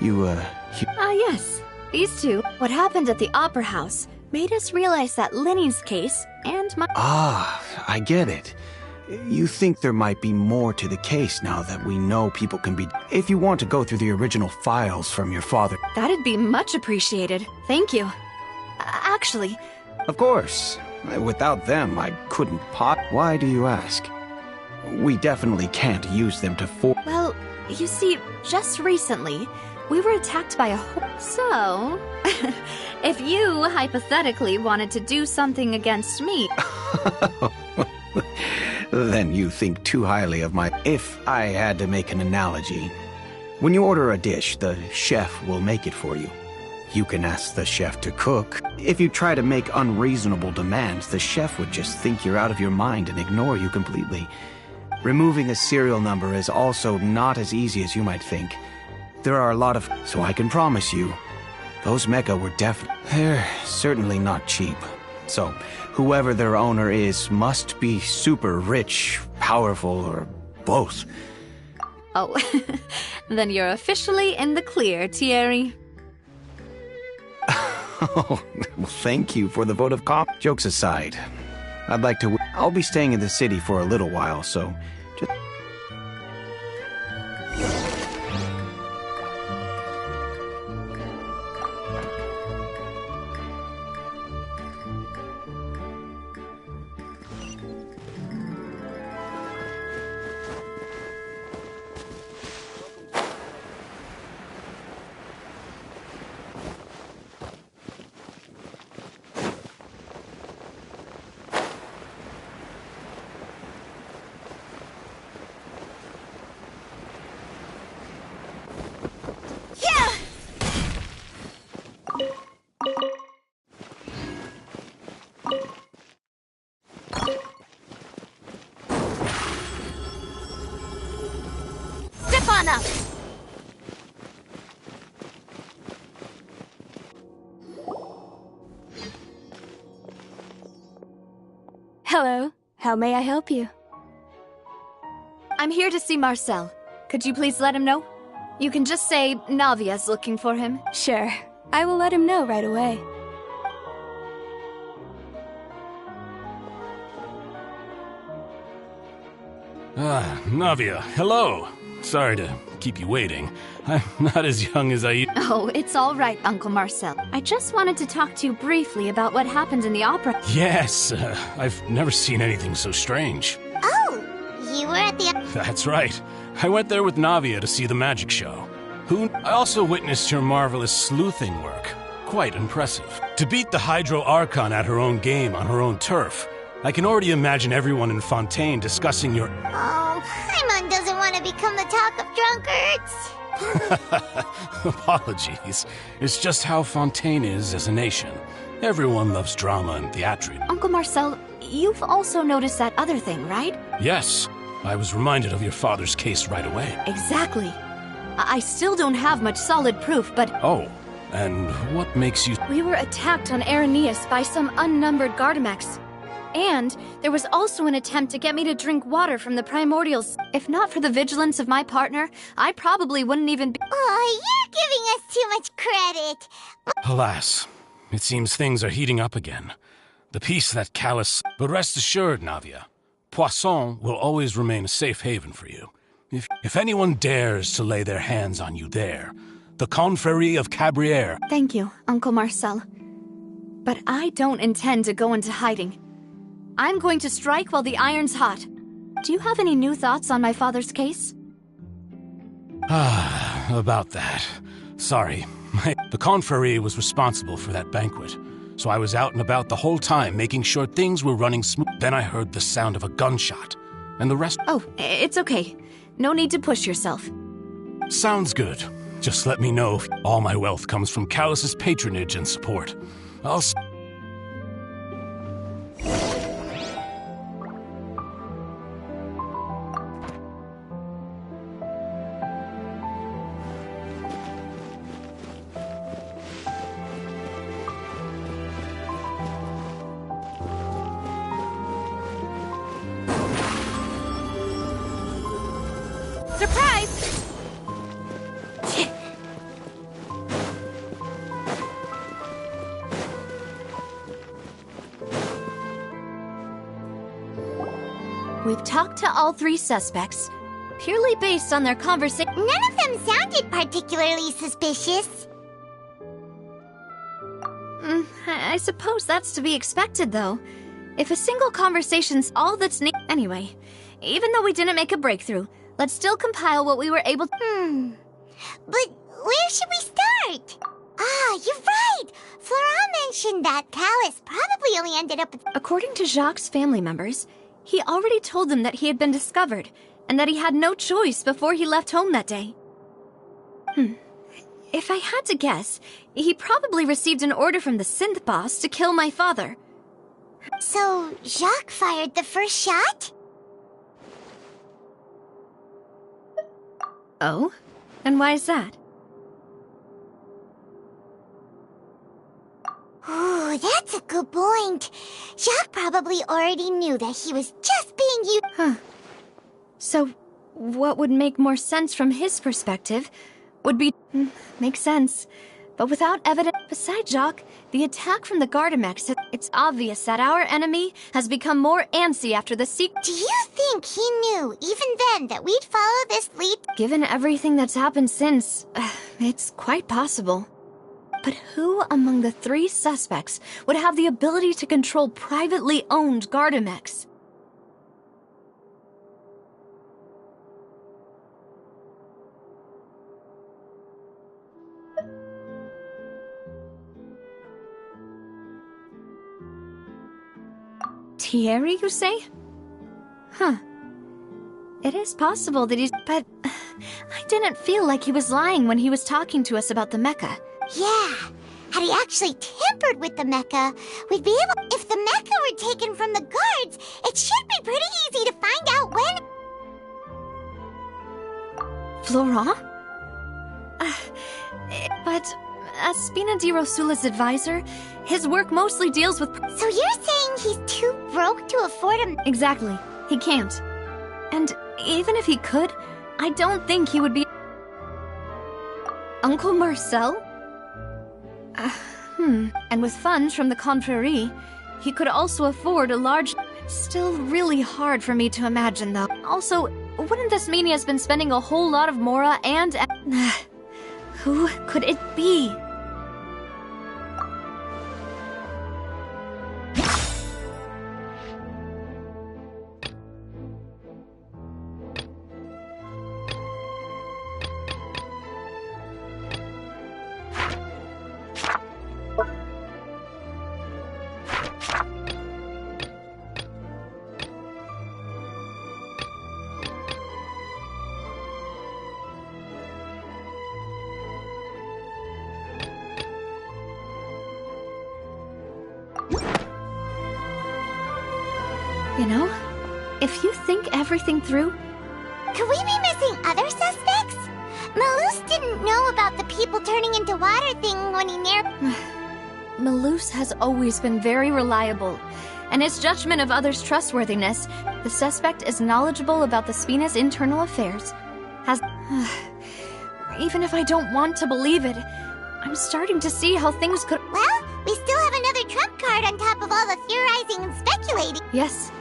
Yes. These two. What happened at the Opera House made us realize that Lenny's case and my... Ah, I get it. You think there might be more to the case now that we know people can be... If you want to go through the original files from your father... That'd be much appreciated. Thank you. Actually... Of course. Without them, I couldn't Why do you ask? We definitely can't use them to Well, you see, just recently, we were attacked by a So, if you, hypothetically, wanted to do something against me... Then you think too highly of my... If I had to make an analogy, when you order a dish, the chef will make it for you. You can ask the chef to cook. If you try to make unreasonable demands, the chef would just think you're out of your mind and ignore you completely. Removing a serial number is also not as easy as you might think. There are a lot of... So I can promise you, those mecha were They're certainly not cheap. So, whoever their owner is must be super rich, powerful, or both. Oh, then you're officially in the clear, Thierry. Oh, well, thank you for the vote of confidence. Jokes aside, I'd like to... I'll be staying in the city for a little while, so... Just... Hello. How may I help you? I'm here to see Marcel. Could you please let him know? You can just say Navia's looking for him. Sure. I will let him know right away. Navia, hello. Sorry to keep you waiting. I'm not as young as I used. Oh, it's all right, Uncle Marcel. I just wanted to talk to you briefly about what happened in the opera. Yes, I've never seen anything so strange. Oh, you were at the... That's right. I went there with Navia to see the magic show. I also witnessed your marvelous sleuthing work. Quite impressive. To beat the Hydro Archon at her own game on her own turf, I can already imagine everyone in Fontaine discussing your... Oh, Paimon doesn't want to become the talk of drunkards. Apologies. It's just how Fontaine is as a nation. Everyone loves drama and theatricals. Uncle Marcel, you've also noticed that other thing, right? Yes. I was reminded of your father's case right away. Exactly. I still don't have much solid proof, but... Oh, and what makes you... We were attacked on Araneus by some unnumbered Gardamex. And there was also an attempt to get me to drink water from the primordials. If not for the vigilance of my partner, I probably wouldn't even be... Oh, you're giving us too much credit. Alas, it seems things are heating up again. The peace that Callus... But rest assured, Navia, Poisson will always remain a safe haven for you. If anyone dares to lay their hands on you there, the Confrérie of Cabrières... Thank you, Uncle Marcel. But I don't intend to go into hiding. I'm going to strike while the iron's hot. Do you have any new thoughts on my father's case? About that. Sorry. The Confrérie was responsible for that banquet, so I was out and about the whole time making sure things were running smooth. Then I heard the sound of a gunshot, and the rest... Oh, it's okay. No need to push yourself. Sounds good. Just let me know if all my wealth comes from Callus's patronage and support. I'll... Surprise! We've talked to all three suspects, purely based on their conversation. None of them sounded particularly suspicious. I suppose that's to be expected, though. If a single conversation's all that's needed... Anyway, even though we didn't make a breakthrough, let's still compile what we were able to... But where should we start? Ah, you're right! Florent mentioned that Callus probably only ended up with... According to Jacques' family members, he already told them that he had been discovered, and that he had no choice before he left home that day. If I had to guess, he probably received an order from the synth boss to kill my father. So, Jacques fired the first shot? Oh? And why is that? Ooh, that's a good point. Jacques probably already knew that he was just being used. Huh. So, what would make more sense from his perspective would be... Makes sense. But without evidence... Besides Jacques, the attack from the Gardamex, it's obvious that our enemy has become more antsy after the secret... Do you think he knew, even then, that we'd follow this lead? Given everything that's happened since, it's quite possible. But who among the three suspects would have the ability to control privately owned Gardamex? Thierry, you say? Huh. It is possible that he's... But I didn't feel like he was lying when he was talking to us about the mecha. Yeah. Had he actually tampered with the mecha, we'd be able... If the mecha were taken from the guards, it should be pretty easy to find out when... Florent? But as Spina di Rosula's advisor, his work mostly deals with... So you're saying he's too broke to afford him? Exactly. He can't. And even if he could, I don't think he would be... Uncle Marcel? And with funds from the Confrérie, he could also afford a large... Still really hard for me to imagine, though. Also, wouldn't this mean he has been spending a whole lot of Mora and... Who could it be? You know, if you think everything through... Could we be missing other suspects? Malus didn't know about the people turning into water thing when he Malus has always been very reliable, and his judgment of others' trustworthiness, the suspect is knowledgeable about the Spina's internal affairs, has... Even if I don't want to believe it, I'm starting to see how things could... Well, we still have another trump card on top of all all the theorizing and speculating. Yes.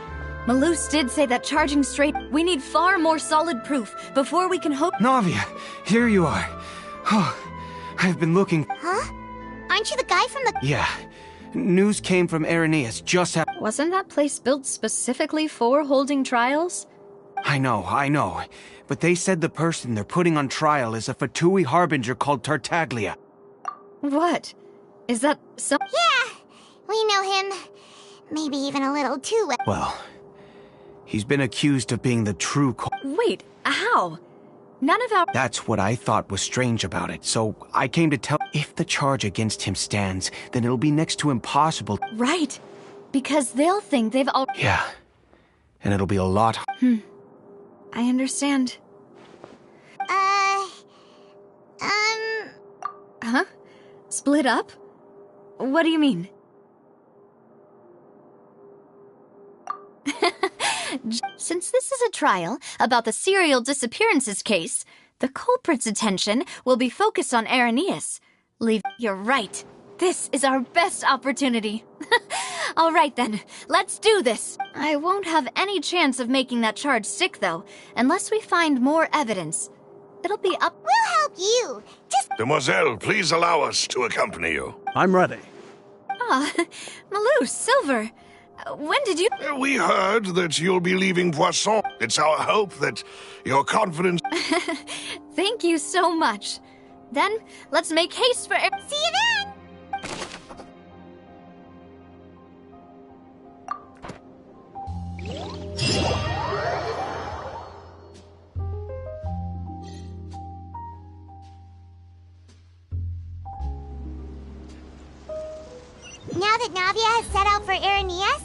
Malus did say that charging straight... We need far more solid proof before we can hope... Navia, here you are. Oh, I've been looking... Huh? Aren't you the guy from the... Yeah. News came from Irenaeus just after... Wasn't that place built specifically for holding trials? I know. But they said the person they're putting on trial is a Fatui harbinger called Tartaglia. What? Is that some... Yeah, we know him. Maybe even a little too well. Well, he's been accused of being the true... Wait, how? None of our... That's what I thought was strange about it, so I came to tell... If the charge against him stands, then it'll be next to impossible... Right. Because they'll think they've all... Yeah. And it'll be a lot... I understand. Huh? Split up? What do you mean? Since this is a trial about the serial disappearances case, the culprit's attention will be focused on Irenaeus. You're right. This is our best opportunity. All right then, let's do this. I won't have any chance of making that charge stick, though, unless we find more evidence. It'll be up... We'll help you. Just... Demoiselle, please allow us to accompany you. I'm ready. Malus, Silver. When did you... We heard that you'll be leaving Poisson. It's our hope that your confidence... Thank you so much. Then, let's make haste for... See you then! Now that Navia has set out for Irenaeus,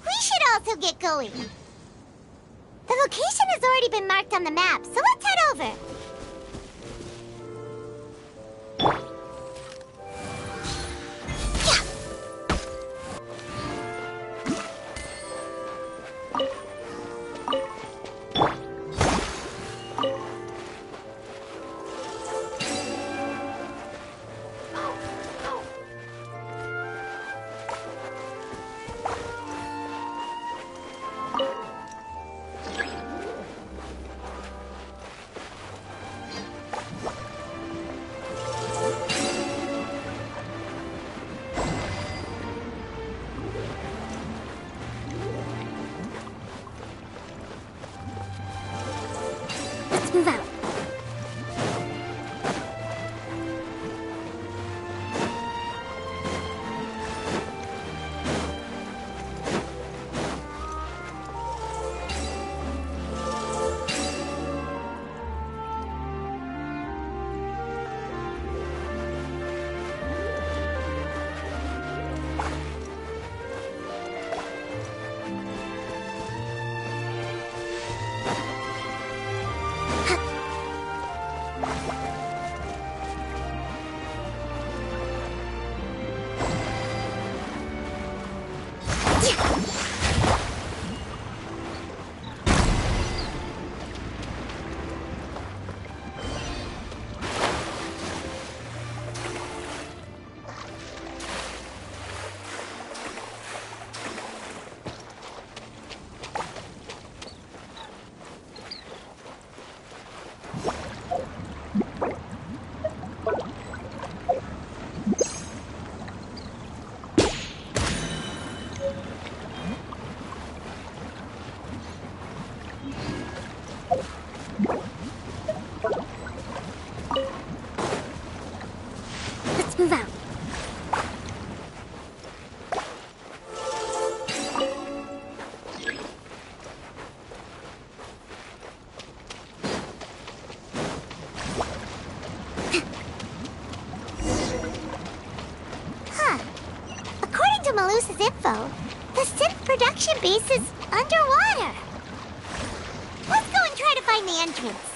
we should also get going. The location has already been marked on the map, so let's head over. Let's move out. Move out. According to Malus's info, the synth production base is underwater. Let's go and try to find the entrance.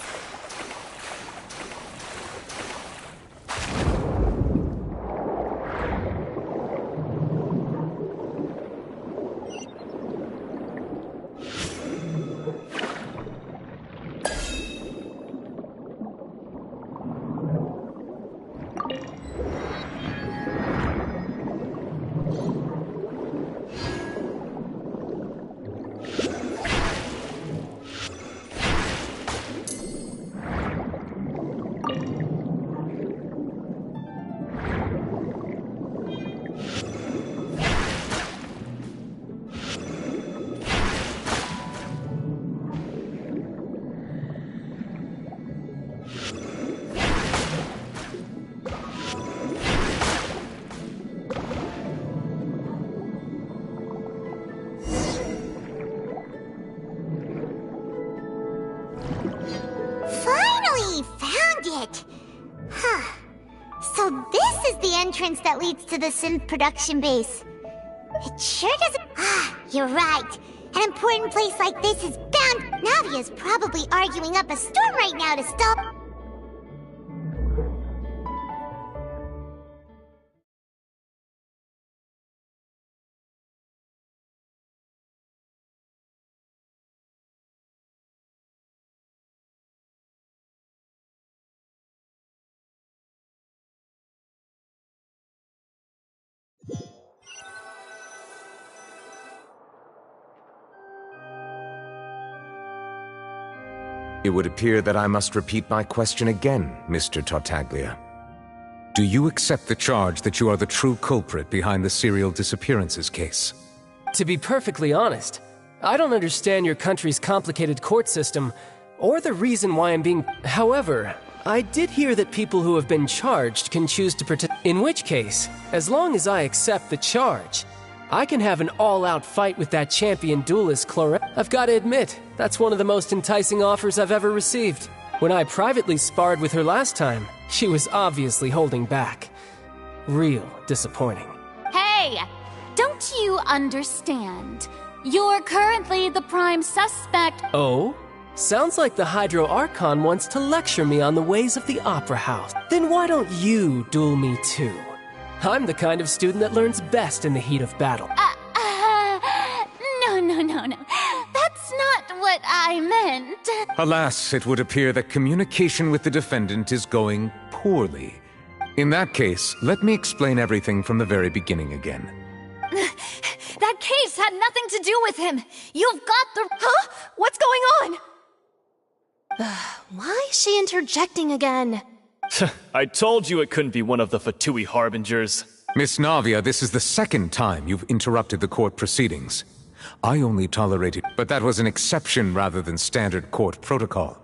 So this is the entrance that leads to the synth production base. It sure doesn't... Ah, you're right. An important place like this is bound... Navia's probably arguing up a storm right now to stop... It would appear that I must repeat my question again, Mr. Tartaglia. Do you accept the charge that you are the true culprit behind the serial disappearances case? To be perfectly honest, I don't understand your country's complicated court system, or the reason why I'm being... However, I did hear that people who have been charged can choose to protect... In which case, as long as I accept the charge, I can have an all-out fight with that champion duelist, Clorette. I've got to admit, that's one of the most enticing offers I've ever received. When I privately sparred with her last time, she was obviously holding back. Real disappointing. Hey! Don't you understand? You're currently the prime suspect. Oh? Sounds like the Hydro Archon wants to lecture me on the ways of the Opera House. Then why don't you duel me too? I'm the kind of student that learns best in the heat of battle. No. That's not what I meant. Alas, it would appear that communication with the defendant is going poorly. In that case, let me explain everything from the very beginning again. That case had nothing to do with him. You've got the... Huh? What's going on? Why is she interjecting again? I told you it couldn't be one of the Fatui harbingers. Miss Navia, this is the second time you've interrupted the court proceedings. I only tolerated, but that was an exception rather than standard court protocol.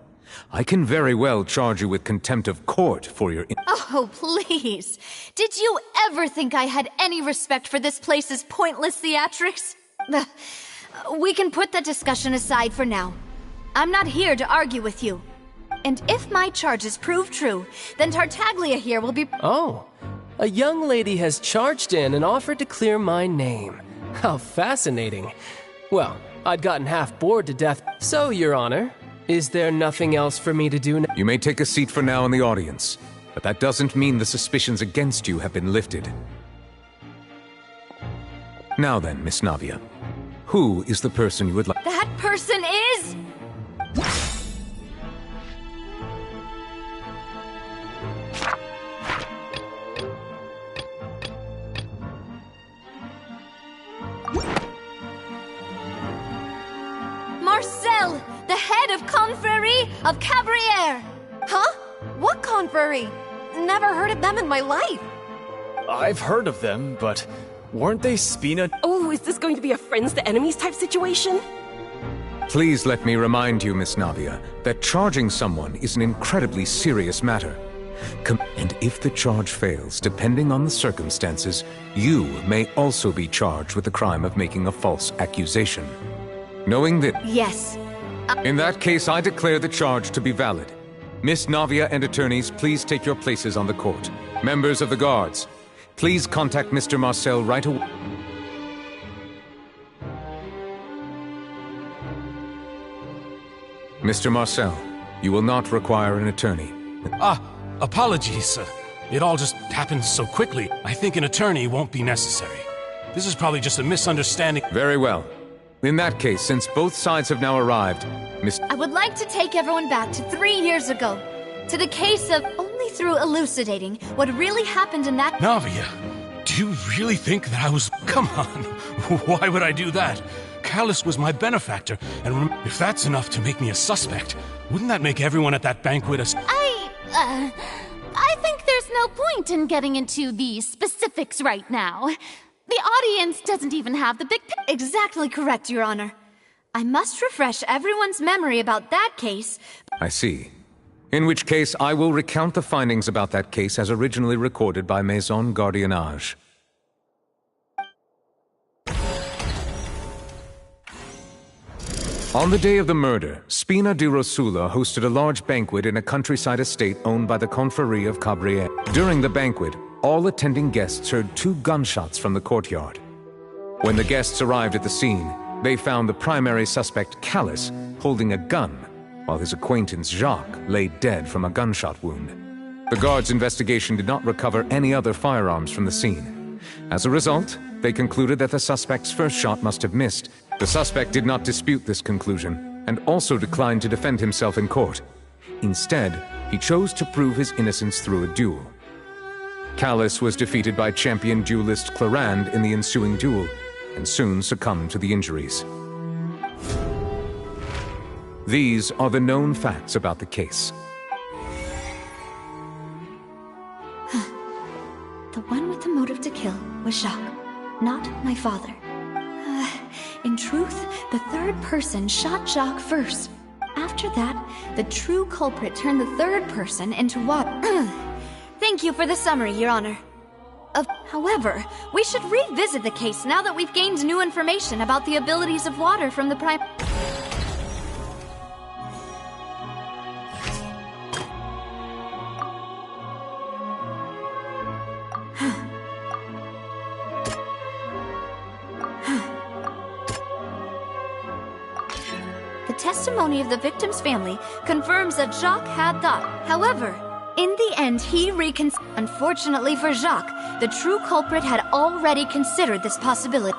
I can very well charge you with contempt of court for your... Oh, please. Did you ever think I had any respect for this place's pointless theatrics? We can put that discussion aside for now. I'm not here to argue with you. And if my charges prove true, then Tartaglia here will be... Oh, a young lady has charged in and offered to clear my name. How fascinating. Well, I'd gotten half bored to death. So, Your Honor, is there nothing else for me to do now? You may take a seat for now in the audience, but that doesn't mean the suspicions against you have been lifted. Now then, Miss Navia, who is the person you would like... That person is... Marcel, the head of Confrérie of Cabrières! Huh? What confrérie? Never heard of them in my life. I've heard of them, but weren't they Spina? Oh, is this going to be a friends to enemies type situation? Please let me remind you, Miss Navia, that charging someone is an incredibly serious matter. And if the charge fails, depending on the circumstances, you may also be charged with the crime of making a false accusation. Knowing that... Yes. In that case, I declare the charge to be valid. Miss Navia and attorneys, please take your places on the court. Members of the guards, please contact Mr. Marcel right away. Mr. Marcel, you will not require an attorney. Apologies. It all just happened so quickly. I think an attorney won't be necessary. This is probably just a misunderstanding. Very well. In that case, since both sides have now arrived, Miss... I would like to take everyone back to 3 years ago, to the case of only through elucidating what really happened in that... Navia, do you really think that I was... Come on, why would I do that? Callus was my benefactor, and if that's enough to make me a suspect, wouldn't that make everyone at that banquet a... I think there's no point in getting into the specifics right now. The audience doesn't even have the big picture. Exactly correct, Your Honor. I must refresh everyone's memory about that case. I see. In which case, I will recount the findings about that case as originally recorded by Maison Gardiennage. On the day of the murder, Spina di Rosula hosted a large banquet in a countryside estate owned by the Confrérie of Cabrières. During the banquet, all attending guests heard 2 gunshots from the courtyard. When the guests arrived at the scene, they found the primary suspect, Callus, holding a gun, while his acquaintance, Jacques, lay dead from a gunshot wound. The guards' investigation did not recover any other firearms from the scene. As a result, they concluded that the suspect's first shot must have missed. The suspect did not dispute this conclusion, and also declined to defend himself in court. Instead, he chose to prove his innocence through a duel. Callus was defeated by champion duelist Clarande in the ensuing duel, and soon succumbed to the injuries. These are the known facts about the case. The one with the motive to kill was Jacques, not my father. In truth, the third person shot Jacques first. After that, the true culprit turned the third person into what? Thank you for the summary, Your Honor. However, we should revisit the case now that we've gained new information about the abilities of water from the prime... The testimony of the victim's family confirms that Jacques had thought. However, in the end, he reconsidered. Unfortunately for Jacques, the true culprit had already considered this possibility.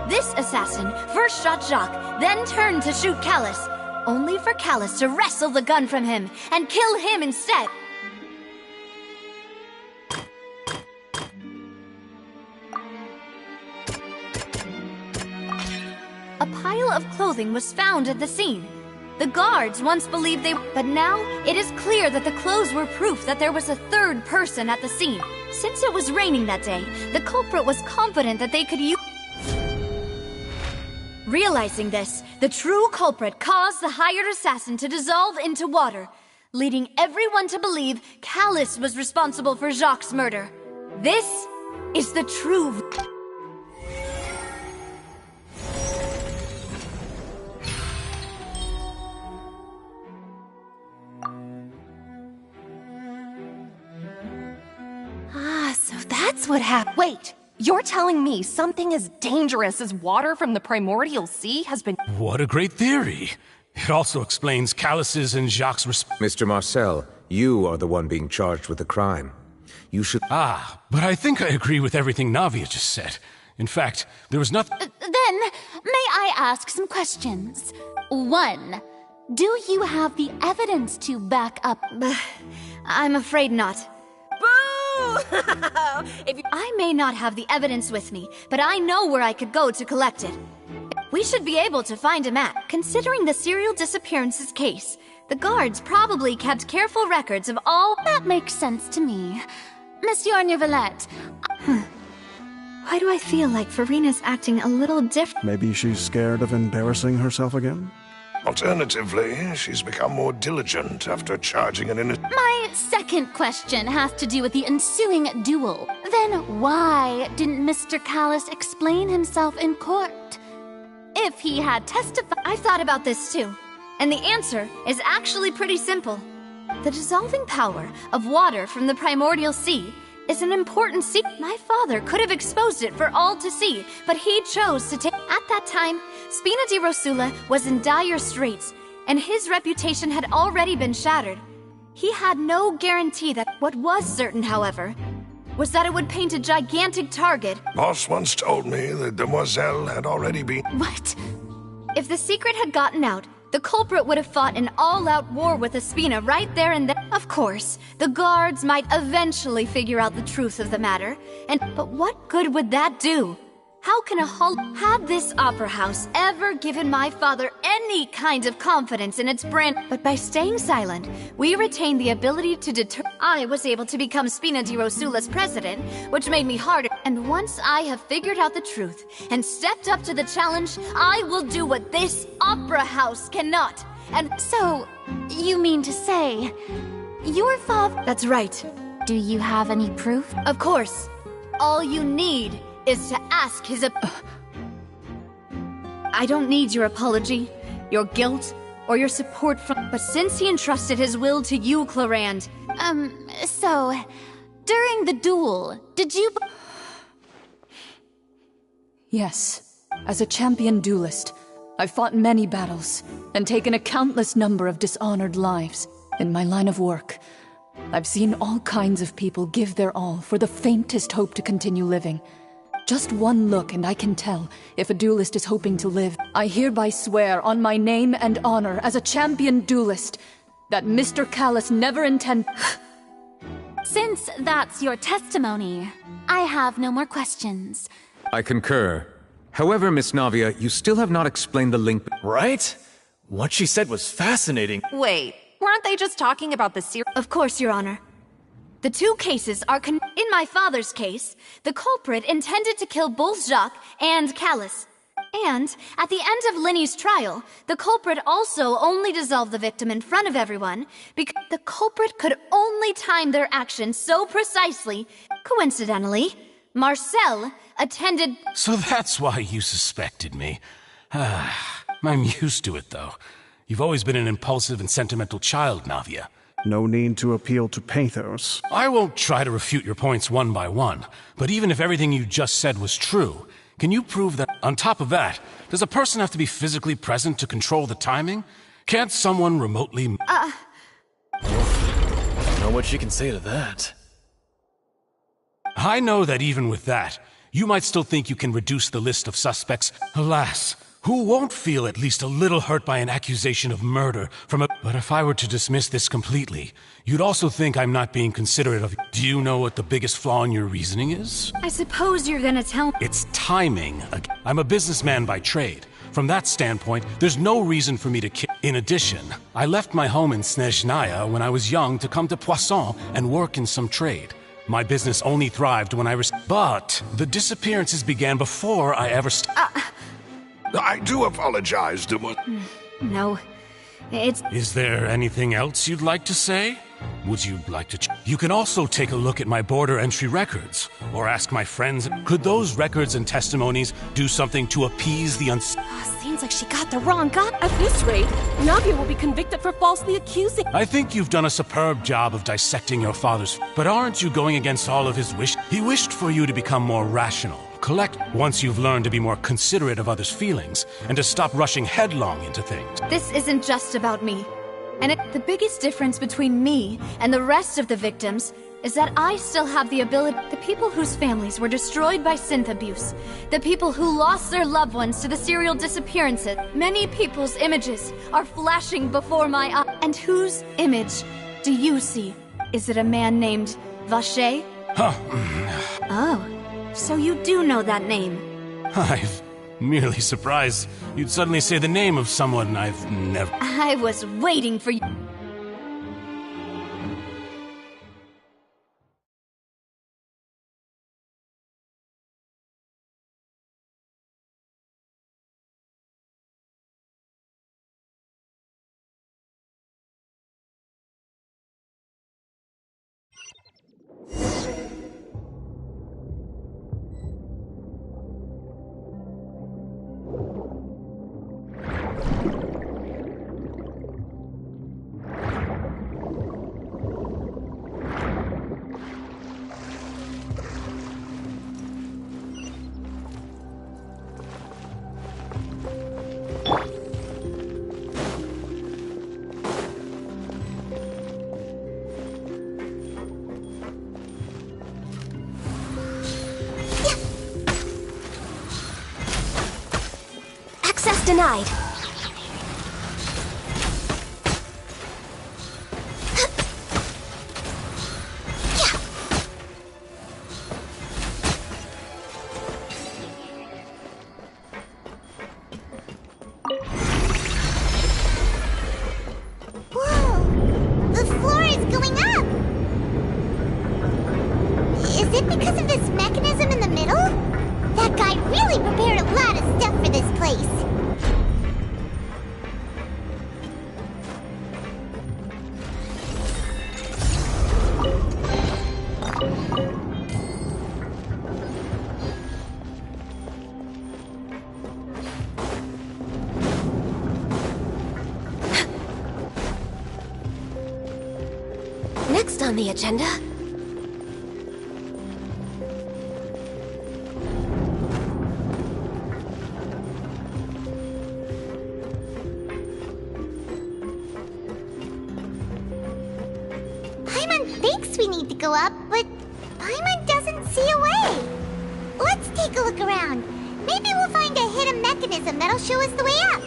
This assassin first shot Jacques, then turned to shoot Callus, only for Callus to wrestle the gun from him and kill him instead. A pile of clothing was found at the scene. The guards once believed they... But now, it is clear that the clothes were proof that there was a third person at the scene. Since it was raining that day, the culprit was confident that they could use... Realizing this, the true culprit caused the hired assassin to dissolve into water, leading everyone to believe Callus was responsible for Jacques' murder. This is the true... So that's what happened. Wait, you're telling me something as dangerous as water from the primordial sea has been... What a great theory. It also explains Callus's and Jacques' Mr. Marcel, you are the one being charged with the crime. You should... but I think I agree with everything Navia just said. In fact, there was nothing... Then, may I ask some questions? 1. Do you have the evidence to back up... I'm afraid not. I may not have the evidence with me, but I know where I could go to collect it. We should be able to find a map. Considering the serial disappearances case, the guards probably kept careful records of all... That makes sense to me. Monsieur Neuvillette... Why do I feel like Farina's acting a little different? Maybe she's scared of embarrassing herself again? Alternatively, she's become more diligent after charging an innocent... My second question has to do with the ensuing duel. Then why didn't Mr. Callus explain himself in court? If he had testified... I've thought about this too, and the answer is actually pretty simple. The dissolving power of water from the primordial sea is an important secret. My father could have exposed it for all to see, but he chose to take... At that time, Spina di Rosula was in dire straits, and his reputation had already been shattered. He had no guarantee that... What was certain, however, was that it would paint a gigantic target. Boss once told me that Demoiselle had already been... What? If the secret had gotten out, the culprit would have fought an all-out war with Espina right there and then. Of course, the guards might eventually figure out the truth of the matter, but what good would that do? How can a had this opera house ever given my father any kind of confidence in its brand? But by staying silent, we retained the ability to deter... I was able to become Spina di Rosula's president, which made me harder, And once I have figured out the truth and stepped up to the challenge, I will do what this opera house cannot. And so, you mean to say, your father— That's right. Do you have any proof? Of course. All you need is to ask his I don't need your apology, your guilt, or your support from— But since he entrusted his will to you, Clarand— So, during the duel, did you— Yes. As a champion duelist, I've fought many battles and taken a countless number of dishonored lives. In my line of work, I've seen all kinds of people give their all for the faintest hope to continue living. Just one look and I can tell if a duelist is hoping to live. I hereby swear on my name and honor as a champion duelist that Mr. Callus never intended— Since that's your testimony, I have no more questions. I concur. However, Miss Navia, you still have not explained the link— Right? What she said was fascinating. Wait, weren't they just talking about the series? Of course, Your Honor. The two cases are in my father's case, the culprit intended to kill both Jacques and Callus. And at the end of Linny's trial, the culprit also only dissolved the victim in front of everyone because the culprit could only time their actions so precisely. Coincidentally, Marcel attended— So that's why you suspected me. I'm used to it, though. You've always been an impulsive and sentimental child, Navia. No need to appeal to pathos. I won't try to refute your points one by one, but even if everything you just said was true, can you prove that— On top of that, does a person have to be physically present to control the timing? Can't someone remotely— I don't know what she can say to that. I know that even with that, you might still think you can reduce the list of suspects. Alas, who won't feel at least a little hurt by an accusation of murder from a— But if I were to dismiss this completely, you'd also think I'm not being considerate of— Do you know what the biggest flaw in your reasoning is? I suppose you're gonna tell— It's timing. I'm a businessman by trade. From that standpoint, there's no reason for me to kill. In addition, I left my home in Snezhnaya when I was young to come to Poisson and work in some trade. My business only thrived when I But the disappearances began before I ever I do apologize to what— No, it's— Is there anything else you'd like to say? Would you like to— You can also take a look at my border entry records, or ask my friends— Could those records and testimonies do something to appease the Seems like she got the wrong guy. At this rate, Navia will be convicted for falsely accusing— I think you've done a superb job of dissecting your father's— But aren't you going against all of his wish? He wished for you to become more rational. Once you've learned to be more considerate of others' feelings, and to stop rushing headlong into things. This isn't just about me. And the biggest difference between me and the rest of the victims is that I still have the ability— The people whose families were destroyed by synth abuse, the people who lost their loved ones to the serial disappearances, many people's images are flashing before my eyes. And whose image do you see? Is it a man named Vacher? Oh. So you do know that name? I'm merely surprised you'd suddenly say the name of someone I've never— I was waiting for you. Denied. Whoa! The floor is going up! Is it because of this mechanism in the middle? Next on the agenda? Paimon thinks we need to go up, but Paimon doesn't see a way. Let's take a look around. Maybe we'll find a hidden mechanism that'll show us the way up.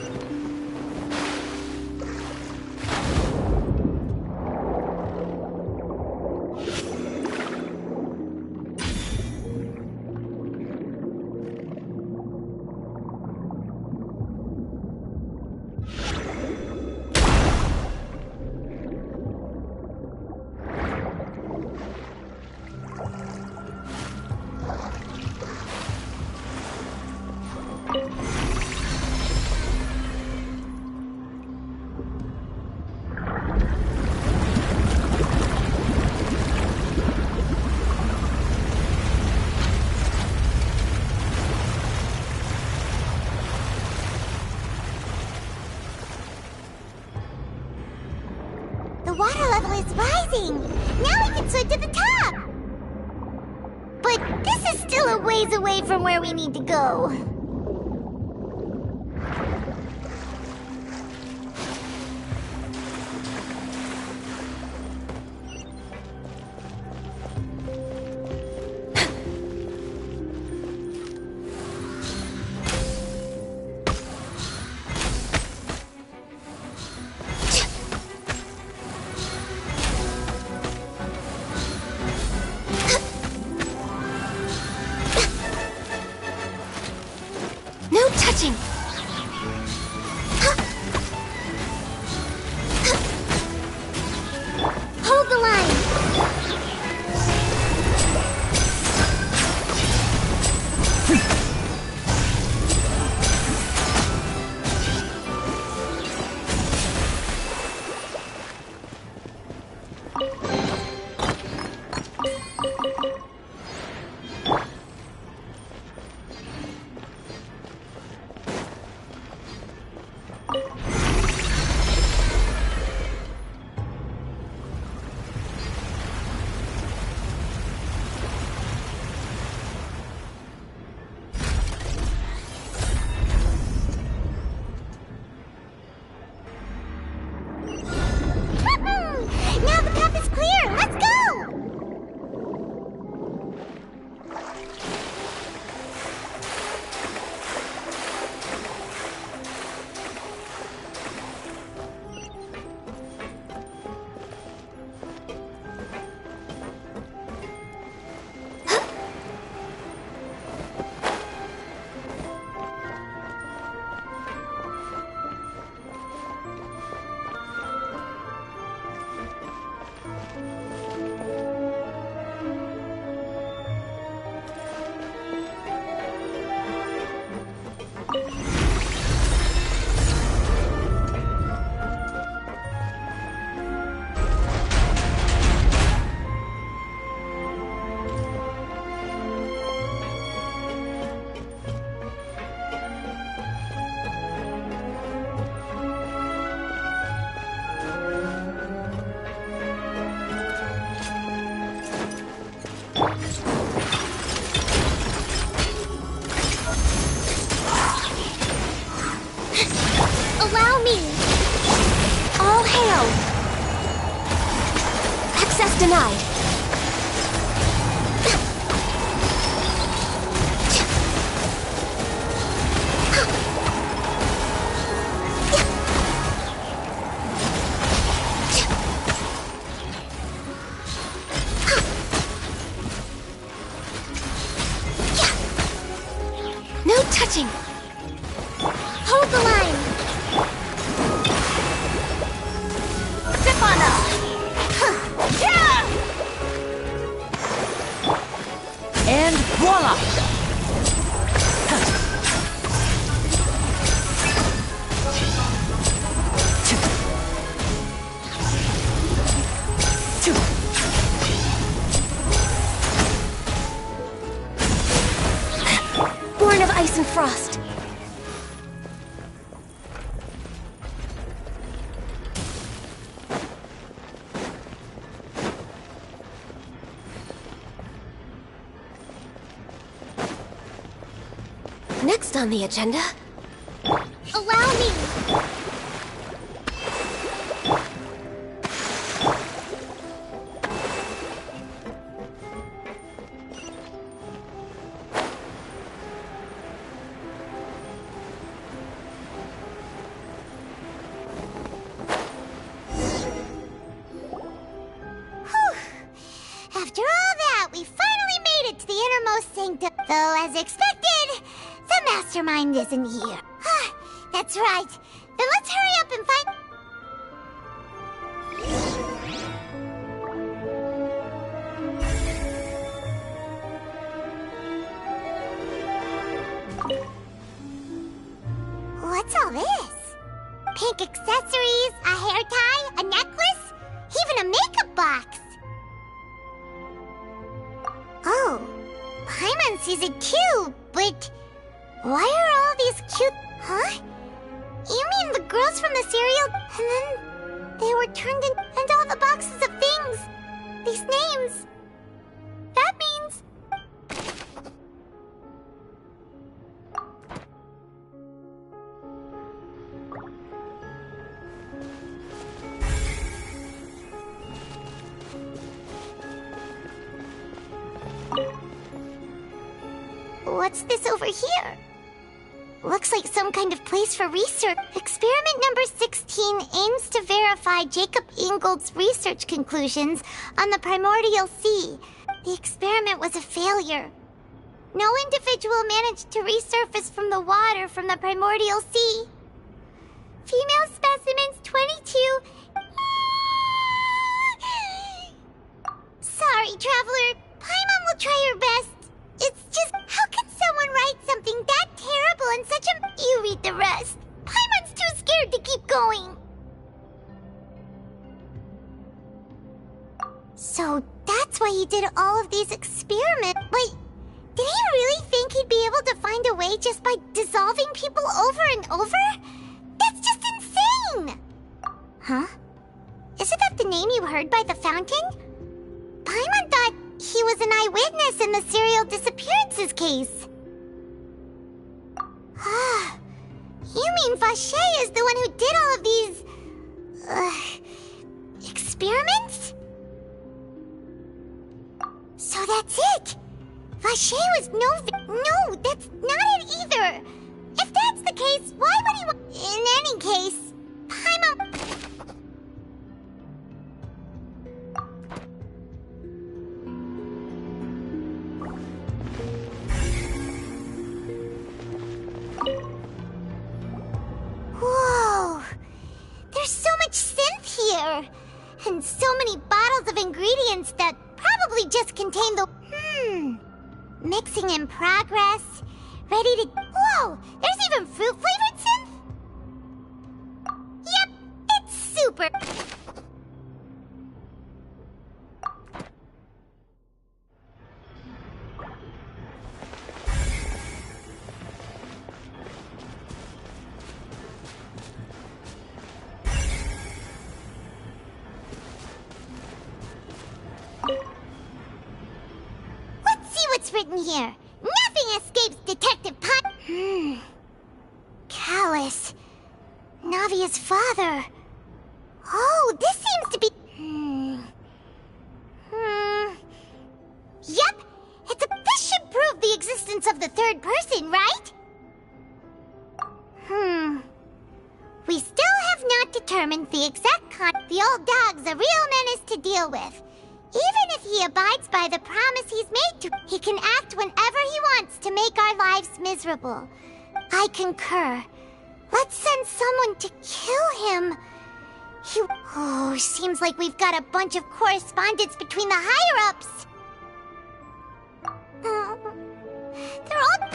The water level is rising! Now we can swim to the top! But this is still a ways away from where we need to go. No touching! Hold the line! Now the path is clear! Let's go! Allow me! All hail! Access denied! No touching! Hold the line! Zip on up! Yeah! And voila! Born of ice and frost, Next on the agenda... Allow me! After all that, we finally made it to the innermost sanctum. Though, as expected, the mastermind isn't here. That's right. Then let's hurry up and find... What's all this? Pink accessories, a hair tie, a necklace, even a makeup box. Oh, Paimon sees it too, but why are all these cute... Huh? You mean the girls from the cereal, and then they were turned in, and all the boxes of things, these names. That means... What's this over here? Looks like some kind of place for research. Experiment number 16 aims to verify Jacob Ingold's research conclusions on the primordial sea. The experiment was a failure. No individual managed to resurface from the water from the primordial sea. Female specimens 22. Sorry, traveler. Paimon will try her best. It's just, how can someone write something that terrible in such a... You read the rest. Paimon's too scared to keep going. So that's why he did all of these experiments. Wait, did he really think he'd be able to find a way just by dissolving people over and over? That's just insane! Huh? Isn't that the name you heard by the fountain? Paimon thought he was an eyewitness in the serial disappearances case. You mean Vache is the one who did all of these... experiments? So that's it! Vache was No, that's not it either! If that's the case, why would he In any case, Paimon... Whoa! There's so much synth here! And so many bottles of ingredients that probably just contain the... Mixing in progress. Ready to... Whoa! There's even fruit-flavored synth? Yep, it's super... What's written here? Nothing escapes Detective Callus. Navia's father. Oh, this seems to be... Yep. This should prove the existence of the third person, right? We still have not determined the exact The old dog's a real menace to deal with. Even if he abides by the promise he's made to, he can act whenever he wants to make our lives miserable. I concur. Let's send someone to kill him. Seems like we've got a bunch of correspondence between the higher-ups. They're all...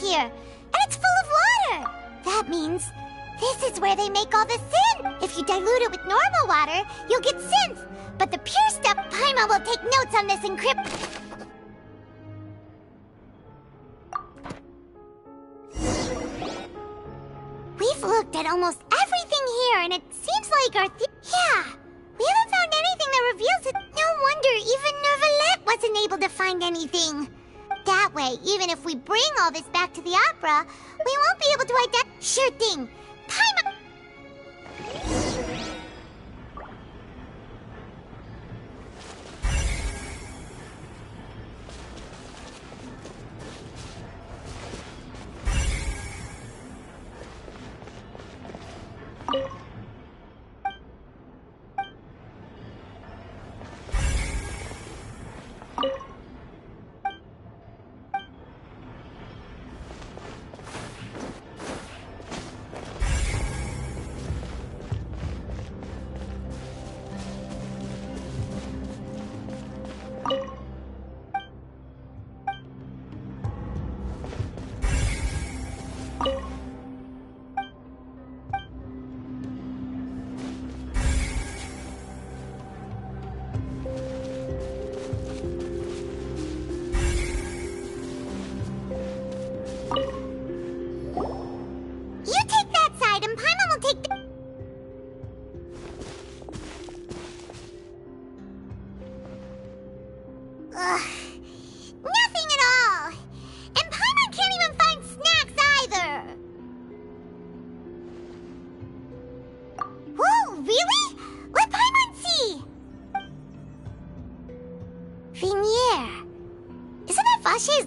here, and it's full of water. That means this is where they make all the synth. If you dilute it with normal water, you'll get synth. But the pure stuff, Paimon will take notes on this encrypt. We've looked at almost everything here, and it seems like our yeah, we haven't found anything that reveals it. No wonder even Neuvillette wasn't able to find anything. That way, even if we bring all this back to the opera, we won't be able to identify. Sure thing. Paimon.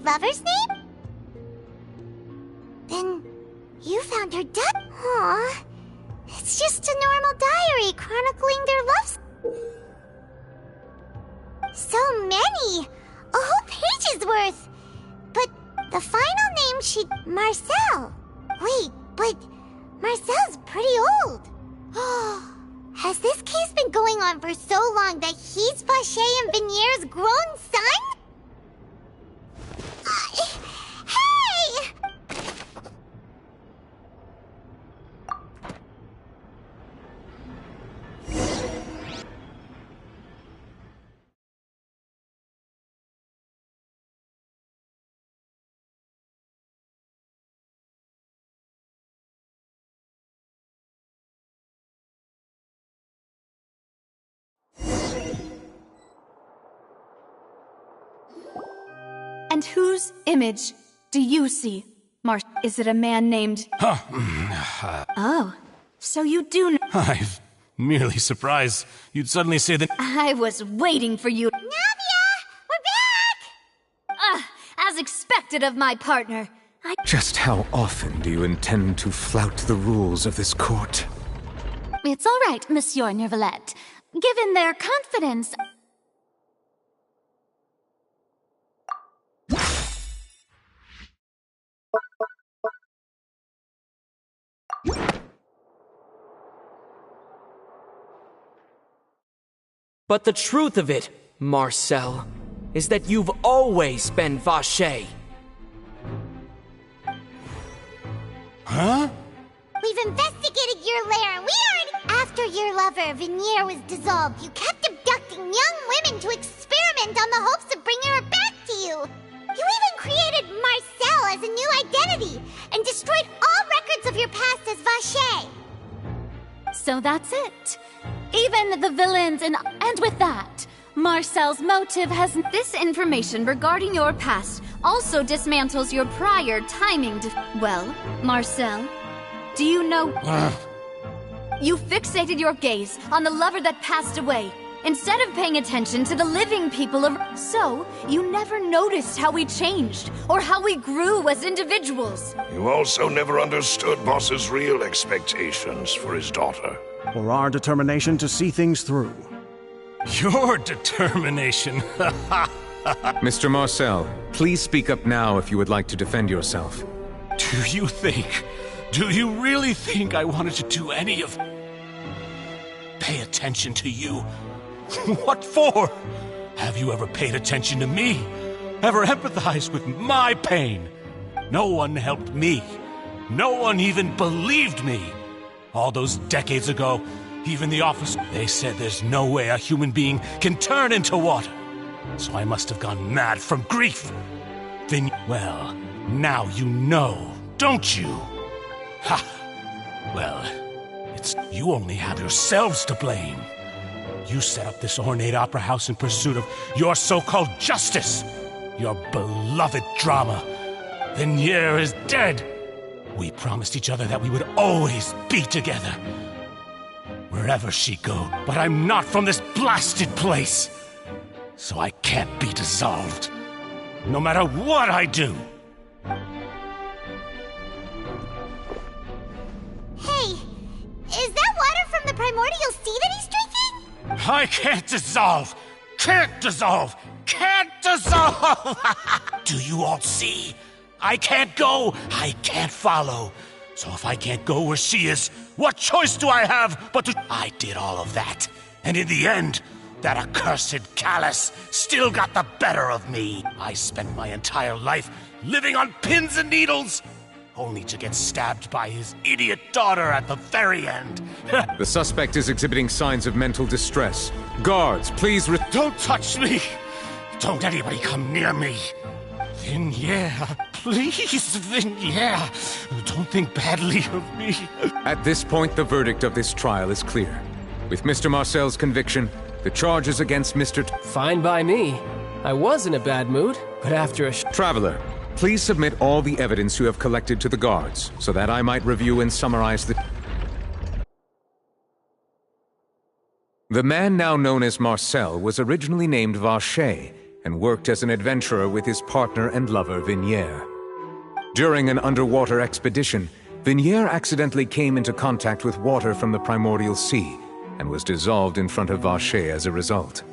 Lover's name? Then you found her death? Aw, it's just a normal diary chronicling their loves. So many! A whole page's worth! But the final name Marcel. Wait, but Marcel's pretty old. Has this case been going on for so long that he's Vacher and Venier's grown son? And whose image do you see, Is it a man named... Oh, so you do know... I'm merely surprised you'd suddenly say that... I was waiting for you... Navia! We're back! As expected of my partner. Just how often do you intend to flout the rules of this court? It's all right, Monsieur Neuvillette. Given their confidence... But the truth of it, Marcel, is that you've always been Vacher. Huh? We've investigated your lair, and we already... After your lover, Venier, was dissolved, you kept abducting young women to experiment on the hopes of bringing her back to you. You even created Marcel as a new identity, and destroyed all records of your past as Vacher. So that's it. Even the villains and with that, Marcel's motive has... This information regarding your past also dismantles your prior timing Well, Marcel, do you know... You fixated your gaze on the lover that passed away, instead of paying attention to the living people of... So, you never noticed how we changed, or how we grew as individuals. You also never understood Boss's real expectations for his daughter. Or our determination to see things through. Your determination? Mr. Marcel, please speak up now if you would like to defend yourself. Do you really think I wanted to do any of... Pay attention to you? What for? Have you ever paid attention to me? Ever empathized with my pain? No one helped me. No one even believed me. All those decades ago, even the office, they said there's no way a human being can turn into water. So I must have gone mad from grief. Then, well, now you know, don't you? Ha! Well, you only have yourselves to blame. You set up this ornate opera house in pursuit of your so-called justice. Your beloved drama. Vignier is dead. We promised each other that we would always be together. Wherever she go, but I'm not from this blasted place. So I can't be dissolved. No matter what I do. Hey, is that water from the primordial sea that he's drinking? I can't dissolve! Can't dissolve! Can't dissolve! Do you all see? I can't go, I can't follow. So if I can't go where she is, what choice do I have but to... I did all of that. And in the end, that accursed Callus still got the better of me. I spent my entire life living on pins and needles, only to get stabbed by his idiot daughter at the very end. The suspect is exhibiting signs of mental distress. Guards, please Don't touch me! Don't anybody come near me! Vignier, please, Vignier, don't think badly of me. At this point, the verdict of this trial is clear. With Mr. Marcel's conviction, the charges against Mr. Fine by me. I was in a bad mood, but after a Traveler, please submit all the evidence you have collected to the guards, so that I might review and summarize the... The man now known as Marcel was originally named Vacher, and worked as an adventurer with his partner and lover, Vignier. During an underwater expedition, Vignier accidentally came into contact with water from the primordial sea, and was dissolved in front of Vacher as a result.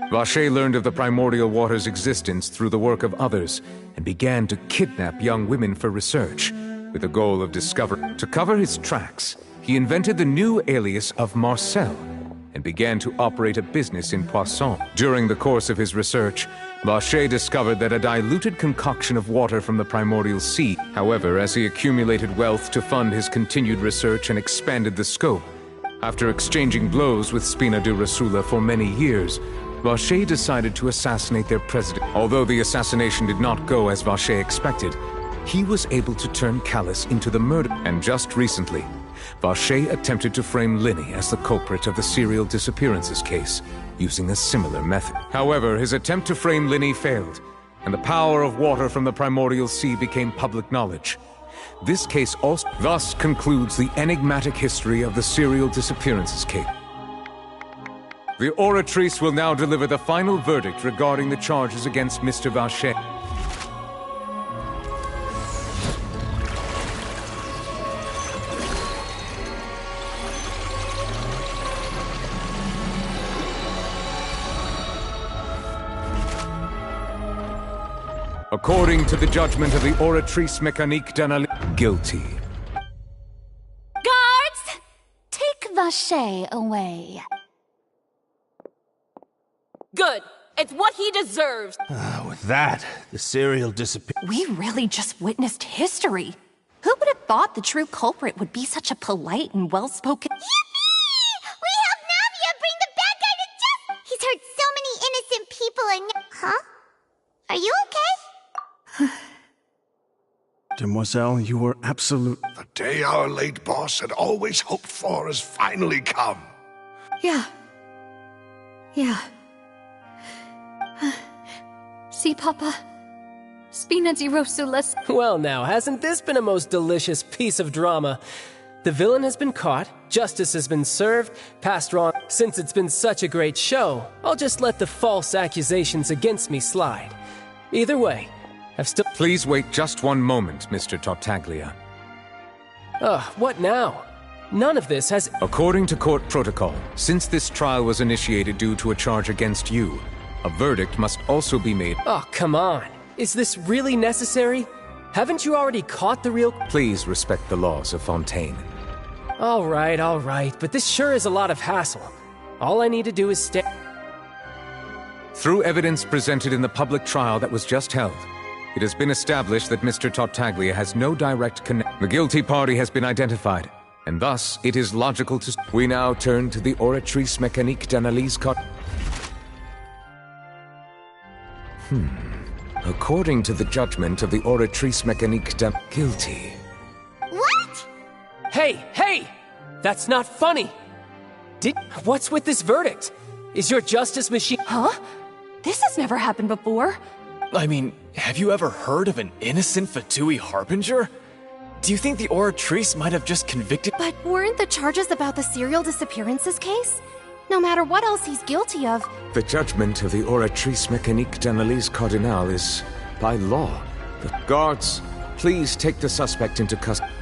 Vacher learned of the primordial water's existence through the work of others, and began to kidnap young women for research, with the goal of discovery. To cover his tracks, he invented the new alias of Marcel, and began to operate a business in Poisson. During the course of his research, Vacher discovered that a diluted concoction of water from the primordial sea. However, as he accumulated wealth to fund his continued research and expanded the scope, after exchanging blows with Spina di Rosula for many years, Vacher decided to assassinate their president. Although the assassination did not go as Vacher expected, he was able to turn Callus into the murderer. And just recently, Vacher attempted to frame Linny as the culprit of the serial disappearances case, using a similar method. However, his attempt to frame Linny failed, and the power of water from the primordial sea became public knowledge. This case also thus concludes the enigmatic history of the serial disappearances case. The Oratrice will now deliver the final verdict regarding the charges against Mr. Vacher. According to the judgment of the Oratrice Mécanique d'Analyse, guilty. Guards! Take Vacher away. Good. It's what he deserves. With that, the serial disappearance... We really just witnessed history. Who would have thought the true culprit would be such a polite and well-spoken... Yippee! We helped Navia bring the bad guy to justice! He's hurt so many innocent people and... Huh? Are you okay? Demoiselle, you were absolute... The day our late boss had always hoped for has finally come. Yeah. See, Papa? Spina di Rosula's... Well now, hasn't this been a most delicious piece of drama? The villain has been caught, justice has been served, passed wrong. Since it's been such a great show, I'll just let the false accusations against me slide. Either way, I've still... Please wait just one moment, Mr. Tartaglia. What now? None of this has... According to court protocol, since this trial was initiated due to a charge against you, a verdict must also be made. Oh, come on. Is this really necessary? Haven't you already caught the real... Please respect the laws of Fontaine. All right, but this sure is a lot of hassle. All I need to do is stay... Through evidence presented in the public trial that was just held, it has been established that Mr. Tartaglia has no direct connection. The guilty party has been identified, and thus it is logical to... We now turn to the Oratrice Mécanique d'Analyse According to the judgment of the Oratrice Mécanique guilty. What? Hey! That's not funny! What's with this verdict? Is your justice machine— Huh? This has never happened before. I mean, have you ever heard of an innocent Fatui Harbinger? Do you think the Oratrice might have just convicted— But weren't the charges about the serial disappearances case? No matter what else he's guilty of— The judgment of the Oratrice Mécanique d'Analyse Cardinal is by law. The guards, please take the suspect into custody.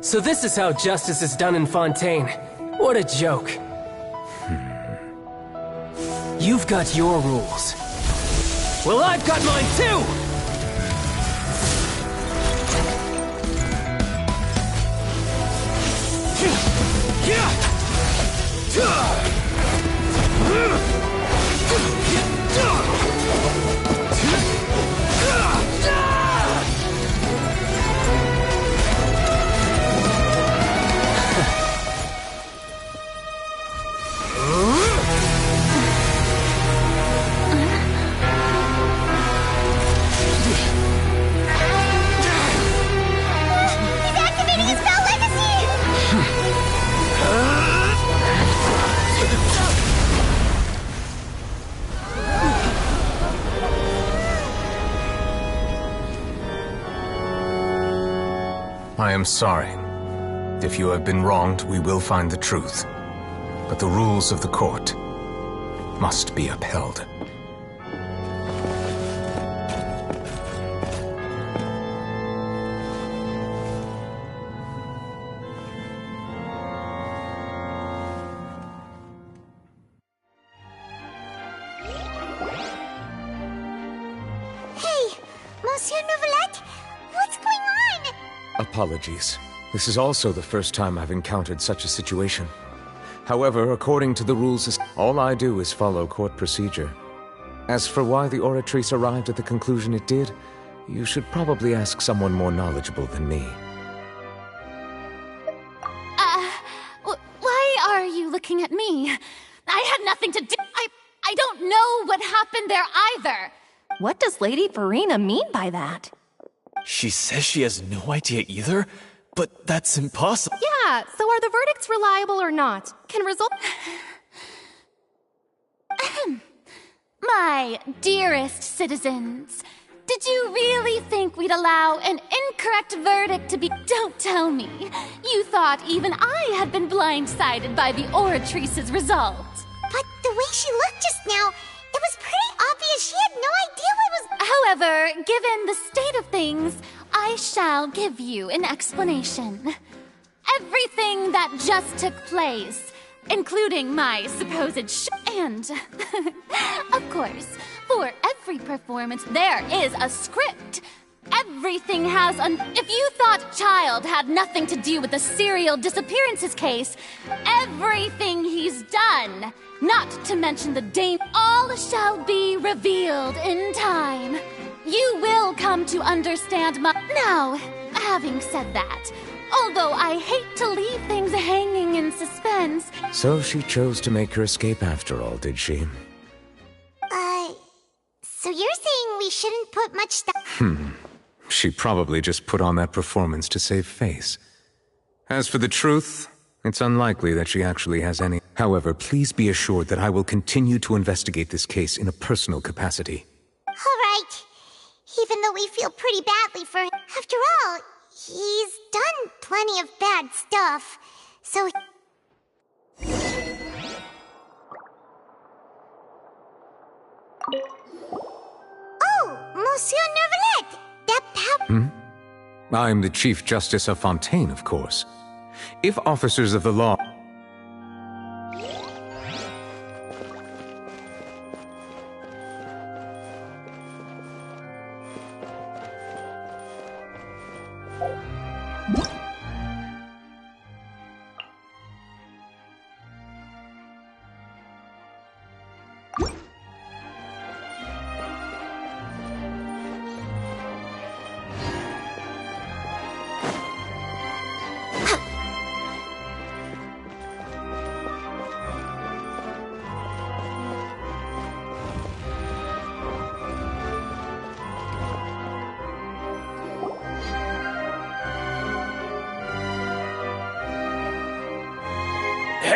So this is how justice is done in Fontaine. What a joke. You've got your rules. Well, I've got mine too! I am sorry. If you have been wronged, we will find the truth. But the rules of the court must be upheld. Hey, Monsieur Novelette, what's going on? Apologies. This is also the first time I've encountered such a situation. However, according to the rules, all I do is follow court procedure. As for why the Oratrice arrived at the conclusion it did, you should probably ask someone more knowledgeable than me. Why are you looking at me? I had nothing to do— I don't know what happened there either. What does Lady Farina mean by that? She says she has no idea either, but that's impossible. Yeah, so are the verdicts reliable or not? Can result— My dearest citizens, did you really think we'd allow an incorrect verdict to be— Don't tell me. You thought even I had been blindsided by the Oratrice's result. But the way she looked just now, it was pretty obvious she had no idea what was— However, given the state of things, I shall give you an explanation. Everything that just took place, including my supposed and, of course, for every performance there is a script. Everything has If you thought Child had nothing to do with the serial disappearances case, everything he's done, not to mention the all shall be revealed in time. You will come to understand my— Now, having said that, although I hate to leave things hanging in suspense— So she chose to make her escape after all, did she? So you're saying we shouldn't put much stuff— She probably just put on that performance to save face. As for the truth, it's unlikely that she actually has any. However, please be assured that I will continue to investigate this case in a personal capacity. All right. Even though we feel pretty badly for him. After all, he's done plenty of bad stuff. So— Oh, Monsieur Neuvillette! That I'm the Chief Justice of Fontaine, of course. If officers of the law—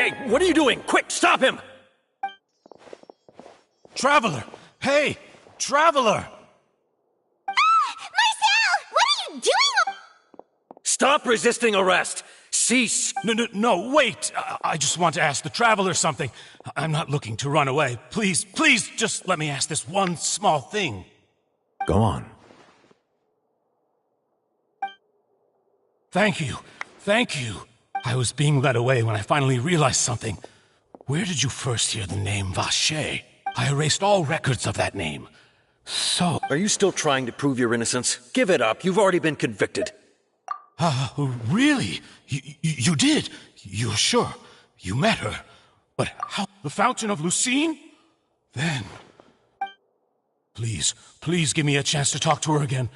Hey, what are you doing? Quick, stop him! Traveler! Hey! Traveler! Marcel! What are you doing? Stop resisting arrest! Cease! No, wait! I just want to ask the Traveler something. I'm not looking to run away. Please, just let me ask this one small thing. Go on. Thank you. I was being led away when I finally realized something. Where did you first hear the name Vache? I erased all records of that name. So... Are you still trying to prove your innocence? Give it up. You've already been convicted. Really? You did? You're sure? You met her? But how? The Fountain of Lucine? Then... Please give me a chance to talk to her again.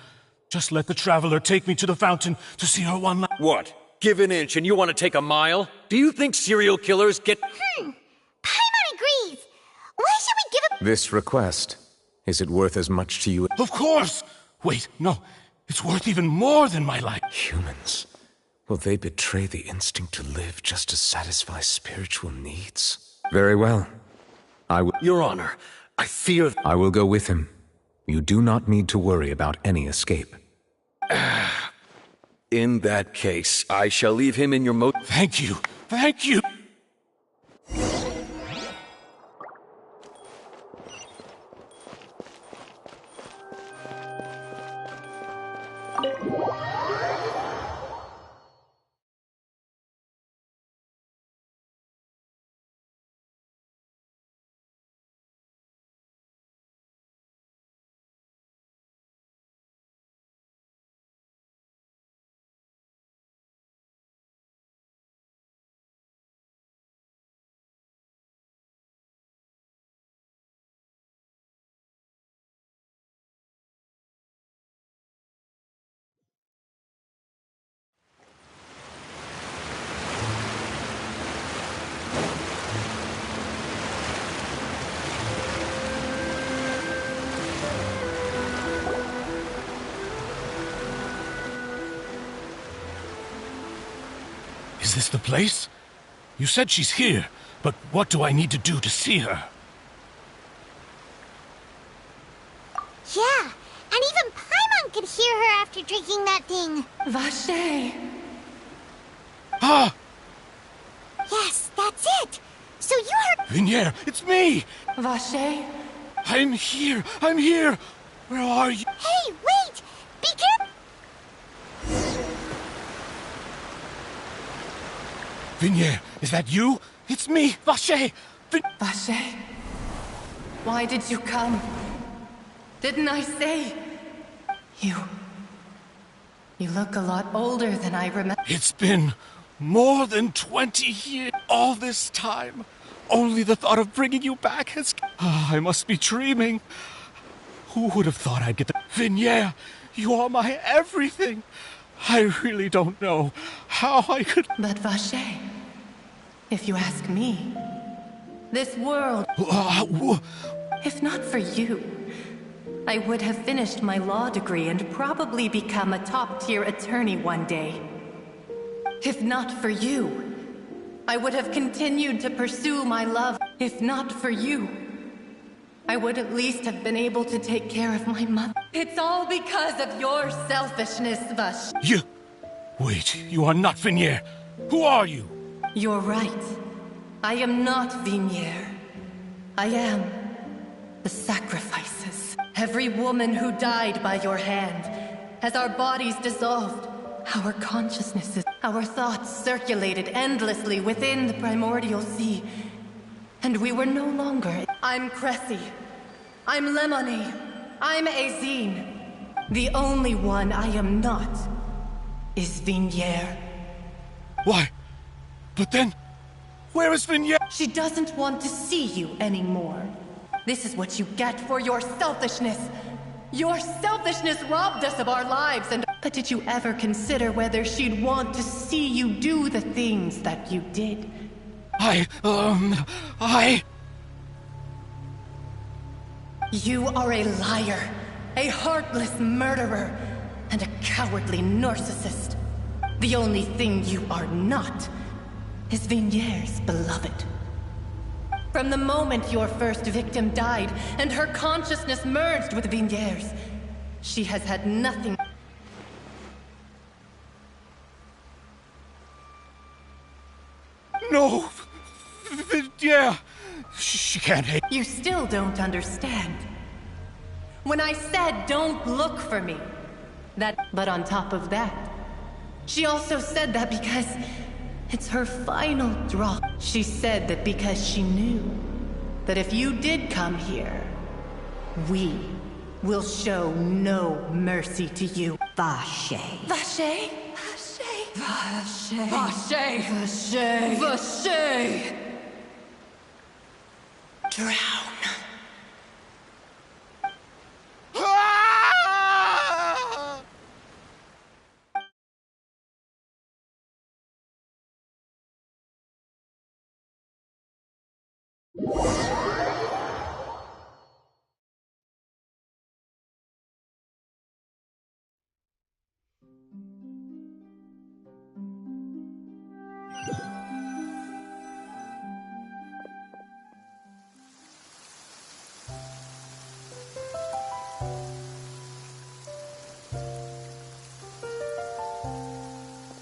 Just let the Traveler take me to the fountain to see her one last... What? Give an inch and you want to take a mile? Do you think serial killers get... Paimon agrees. Why should we give him... This request, is it worth as much to you? Of course! Wait, no. It's worth even more than my life. Humans. Will they betray the instinct to live just to satisfy spiritual needs? Very well. I will... Your Honor, I fear... I will go with him. You do not need to worry about any escape. In that case, I shall leave him in your Thank you! Is this the place? You said she's here, but what do I need to do to see her? Yeah, and even Paimon could hear her after drinking that thing. Vache! Ah! Yes, that's it! So you heard... Vinier, it's me! Vache? I'm here! Where are you? Hey, wait! Be careful! Vinier, is that you? It's me, Vache! Vache? Why did you come? Didn't I say? You look a lot older than I remember. It's been more than 20 years. All this time. Only the thought of bringing you back has... I must be dreaming. Who would have thought I'd get the... Vinier, you are my everything. I really don't know how I could... But Vache, if you ask me, this world... If not for you, I would have finished my law degree and probably become a top-tier attorney one day. If not for you, I would have continued to pursue my love. If not for you, I would at least have been able to take care of my mother. It's all because of your selfishness, Vache. You... Wait, you are not Vinier. Who are you? You're right. I am not Vinier. I am the sacrifices. Every woman who died by your hand, as our bodies dissolved, our consciousnesses, our thoughts circulated endlessly within the primordial sea. And we were no longer... I'm Cressy. I'm Lemony. I'm Azine. The only one I am not is Vinier. Why? But then, where is Vinier? She doesn't want to see you anymore. This is what you get for your selfishness. Your selfishness robbed us of our lives and... But did you ever consider whether she'd want to see you do the things that you did? You are a liar, a heartless murderer, and a cowardly narcissist. The only thing you are not is Vigniere's beloved. From the moment your first victim died and her consciousness merged with Vigniere's, she has had nothing. No! Vigniere! She can't hate. You still don't understand. When I said don't look for me, but on top of that, she also said that because it's her final draw. She said that because she knew that if you did come here, we will show no mercy to you. Vache. Vache? Vache. Vache. Vache. Vache. Vache. Drown.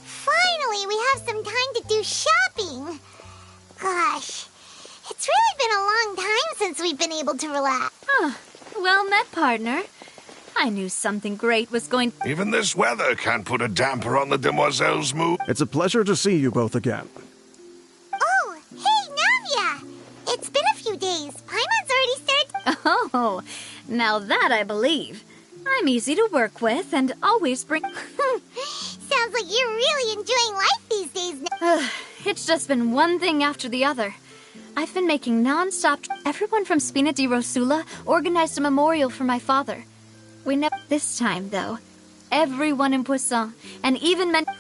Finally, we have some time to do shopping. Gosh, it's really been a long time since we've been able to relax. Huh. Well met, partner. I knew something great was going... Even this weather can't put a damper on the demoiselle's mood. It's a pleasure to see you both again. Oh, hey, Navia! It's been a few days. Paimon's already started... Oh, now that I believe. I'm easy to work with and always bring... Sounds like you're really enjoying life these days now. It's just been one thing after the other. I've been making non-stop... Everyone from Spina di Rosula organized a memorial for my father. We never... This time, though, everyone in Poisson, and even men... So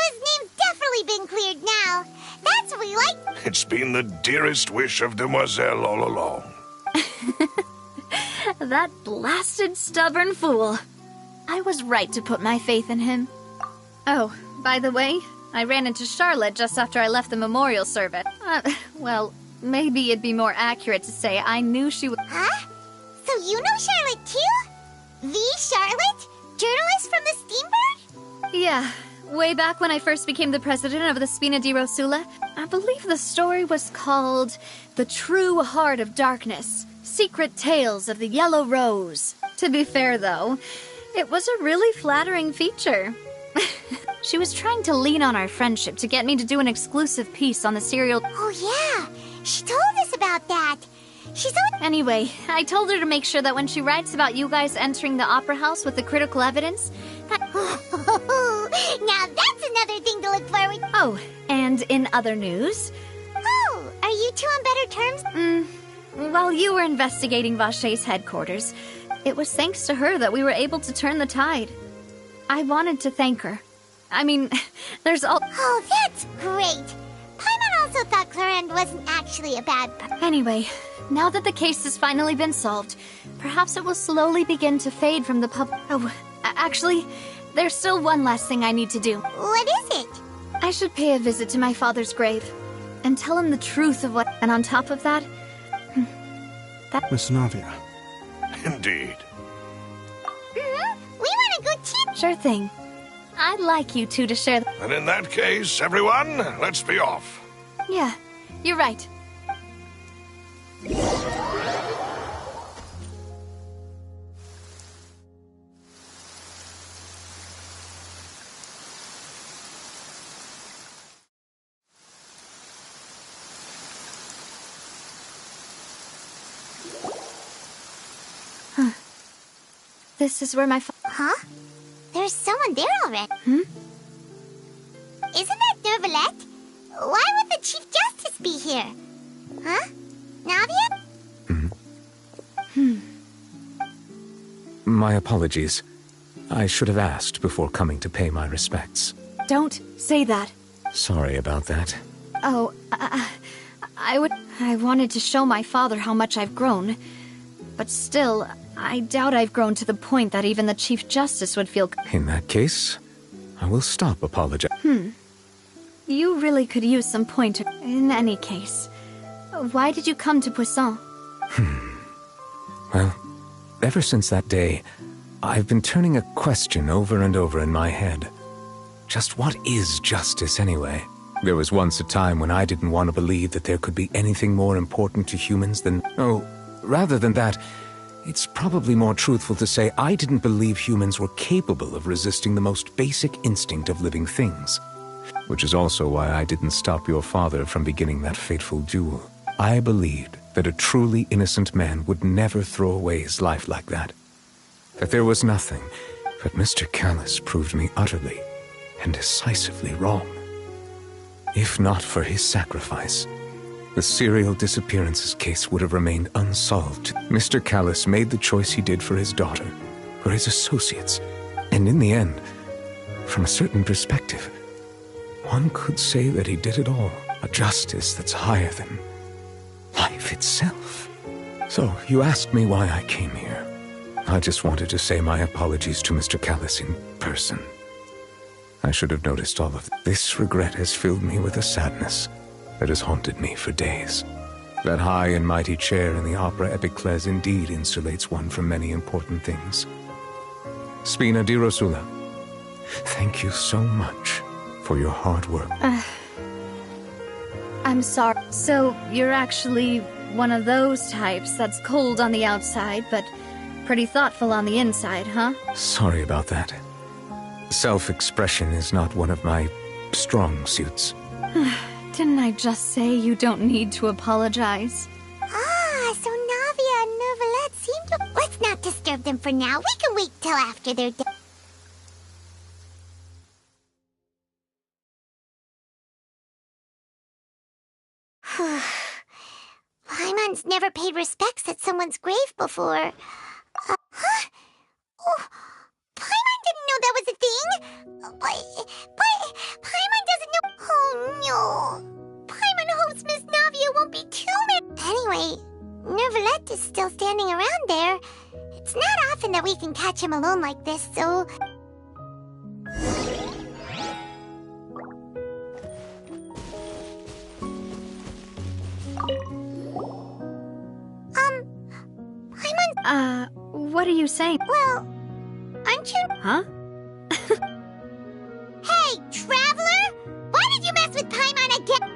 his name's definitely been cleared now. That's what we like. It's been the dearest wish of Demoiselle all along. That blasted stubborn fool. I was right to put my faith in him. Oh, by the way, I ran into Charlotte just after I left the memorial service. Well, maybe it'd be more accurate to say I knew she would... Huh? So you know Charlotte too? The Charlotte? Journalist from the Steambird? Yeah, way back when I first became the president of the Spina di Rosula. I believe the story was called The True Heart of Darkness. Secret Tales of the Yellow Rose. To be fair, though, it was a really flattering feature. She was trying to lean on our friendship to get me to do an exclusive piece on the serial... Oh, yeah. She told us about that. She's always... Anyway, I told her to make sure that when she writes about you guys entering the opera house with the critical evidence... That... Now that's another thing to look forward... Oh, and in other news... Oh, are you two on better terms? While you were investigating Vache's headquarters, it was thanks to her that we were able to turn the tide. I wanted to thank her. I mean, there's all... Oh, that's great. Paimon also thought Clarend wasn't actually a bad person. Anyway, now that the case has finally been solved, perhaps it will slowly begin to fade from the public... Oh, actually, there's still one last thing I need to do. What is it? I should pay a visit to my father's grave and tell him the truth of what... And on top of that... Miss Navia. Indeed. We want to go too. Sure thing. I'd like you two to share... And in that case, everyone, let's be off. Yeah, you're right. This is where my Huh? There's someone there already. Isn't that Nervalette? Why would the Chief Justice be here? Huh? Navia? My apologies. I should have asked before coming to pay my respects. Don't say that. Sorry about that. Oh, I wanted to show my father how much I've grown. But still, I doubt I've grown to the point that even the Chief Justice would feel... In that case, I will stop apologizing. You really could use some pointer. In any case, why did you come to Poisson? Well, ever since that day, I've been turning a question over and over in my head. Just what is justice, anyway? There was once a time when I didn't want to believe that there could be anything more important to humans than... Oh, rather than that, it's probably more truthful to say I didn't believe humans were capable of resisting the most basic instinct of living things. Which is also why I didn't stop your father from beginning that fateful duel. I believed that a truly innocent man would never throw away his life like that. That there was nothing, but Mr. Callus proved me utterly and decisively wrong. If not for his sacrifice, the serial disappearances case would have remained unsolved. Mr. Callus made the choice he did for his daughter, for his associates, and in the end, from a certain perspective, one could say that he did it all. A justice that's higher than life itself. So, you asked me why I came here. I just wanted to say my apologies to Mr. Callus in person. I should have noticed all of this. Regret has filled me with a sadness that has haunted me for days. That high and mighty chair in the opera Epiclese indeed insulates one from many important things. Spina di Rosula, thank you so much for your hard work. I'm sorry. So, you're actually one of those types that's cold on the outside, but pretty thoughtful on the inside, huh? Sorry about that. Self-expression is not one of my strong suits. Didn't I just say you don't need to apologize? So Navia and Neuvillette seem to... Let's not disturb them for now. We can wait till after they're done. Paimon's never paid respects at someone's grave before. Huh? Oh, Paimon didn't know that was a thing. But Paimon doesn't know... Oh, no. Paimon hopes Miss Navia won't be too mad. Anyway, Neuvillette is still standing around there. It's not often that we can catch him alone like this, so... Paimon... what are you saying? Well, aren't you... Huh? Hey, Traveler! Why did you mess with Paimon again?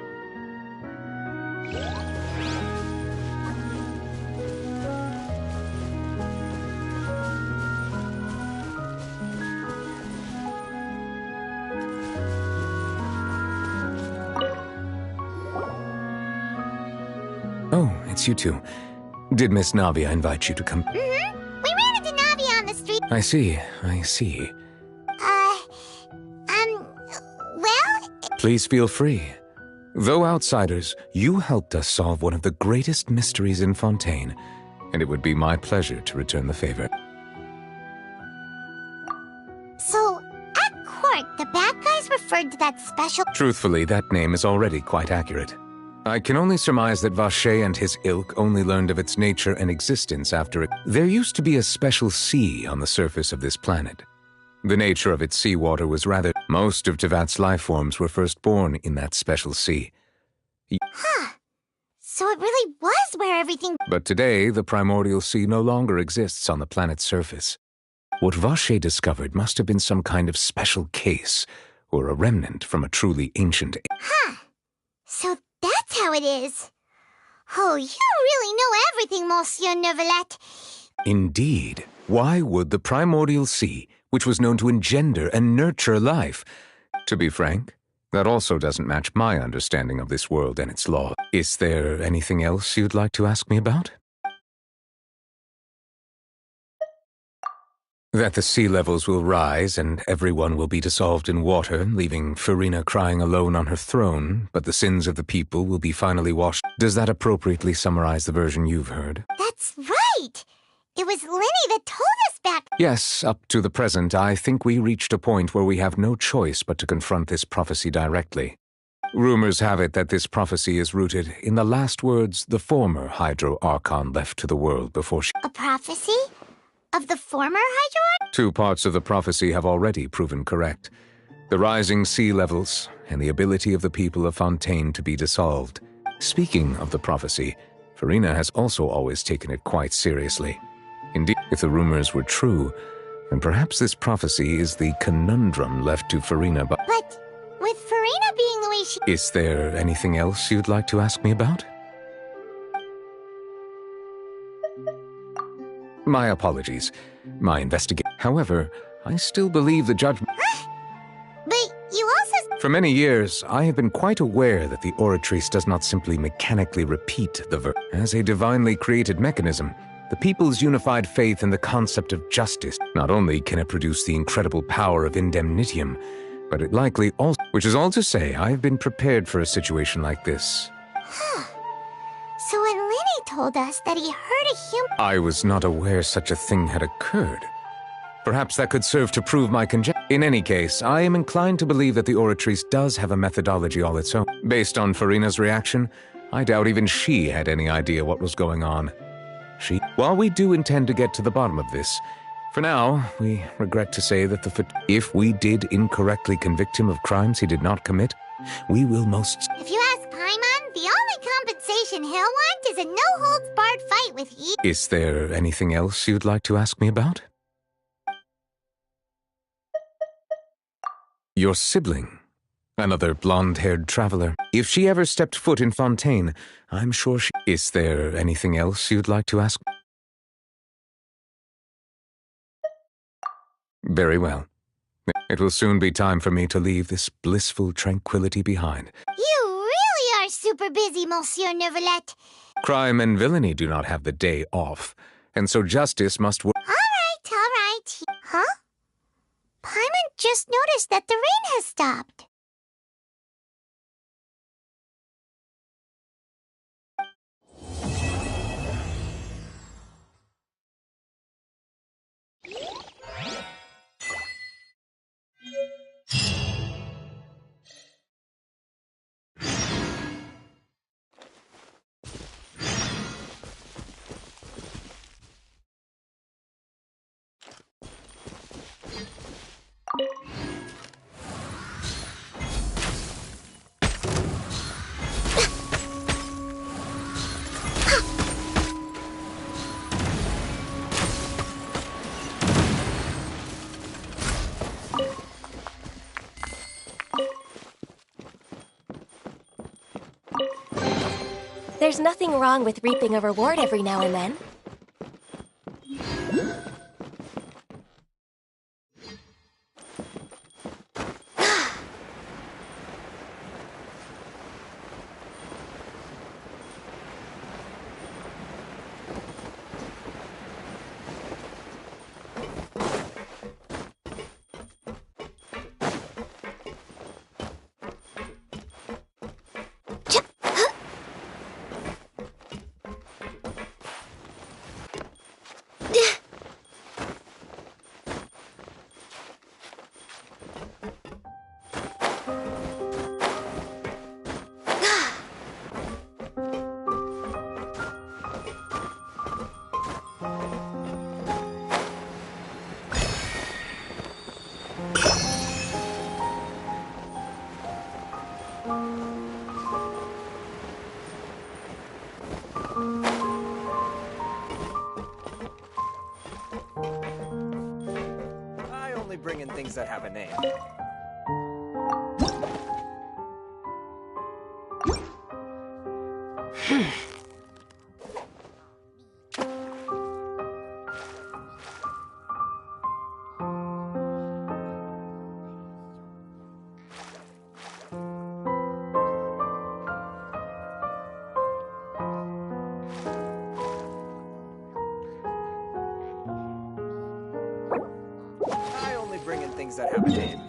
Oh, it's you two. Did Miss Navia invite you to come? Mm-hmm. We ran into Navia on the street. I see, I see. Well... Please feel free. Though outsiders, you helped us solve one of the greatest mysteries in Fontaine, and it would be my pleasure to return the favor. So, at court, the bad guys referred to that special... Truthfully, that name is already quite accurate. I can only surmise that Vacher and his ilk only learned of its nature and existence after it. There used to be a special sea on the surface of this planet. The nature of its seawater was rather... Most of Tevat's life forms were first born in that special sea. Huh. So it really was where everything... But today, the primordial sea no longer exists on the planet's surface. What Vacher discovered must have been some kind of special case, or a remnant from a truly ancient... Huh. So that's how it is. Oh, you really know everything, Monsieur Neuvillette. Indeed. Why would the primordial sea, which was known to engender and nurture life... To be frank, that also doesn't match my understanding of this world and its law. Is there anything else you'd like to ask me about? That the sea levels will rise and everyone will be dissolved in water, leaving Farina crying alone on her throne, but the sins of the people will be finally washed. Does that appropriately summarize the version you've heard? That's right! It was Lenny that told us back... Yes, up to the present, I think we reached a point where we have no choice but to confront this prophecy directly. Rumors have it that this prophecy is rooted in the last words the former Hydro Archon left to the world before she... A prophecy? Of the former Hydro? 2 parts of the prophecy have already proven correct. The rising sea levels and the ability of the people of Fontaine to be dissolved. Speaking of the prophecy, Farina has also always taken it quite seriously. Indeed, if the rumors were true, then perhaps this prophecy is the conundrum left to Farina by— But with Farina being the way she— Is there anything else you'd like to ask me about? My apologies. My investigation. However, I still believe the judgment— But you also— For many years, I have been quite aware that the Oratrice does not simply mechanically repeat the verb. As a divinely created mechanism, the people's unified faith in the concept of justice, not only can it produce the incredible power of indemnitium, but it likely also— Which is all to say, I have been prepared for a situation like this. So when Lenny told us that he heard a human— I was not aware such a thing had occurred. Perhaps that could serve to prove my conjecture. In any case, I am inclined to believe that the Oratrice does have a methodology all its own. Based on Farina's reaction, I doubt even she had any idea what was going on. While we do intend to get to the bottom of this, for now, we regret to say that if we did incorrectly convict him of crimes he did not commit, we will most— If you ask Paimon, the only compensation he'll want is a no-holds-barred fight with you. Is there anything else you'd like to ask me about? Your sibling. Another blonde-haired traveler. If she ever stepped foot in Fontaine, I'm sure she— Is there anything else you'd like to ask? Very well. It will soon be time for me to leave this blissful tranquility behind. You really are super busy, Monsieur Neuvillette. Crime and villainy do not have the day off, and so justice must work. All right. Huh? Paimon just noticed that the rain has stopped. There's nothing wrong with reaping a reward every now and then. Bring in things that have a name. Things that have a name.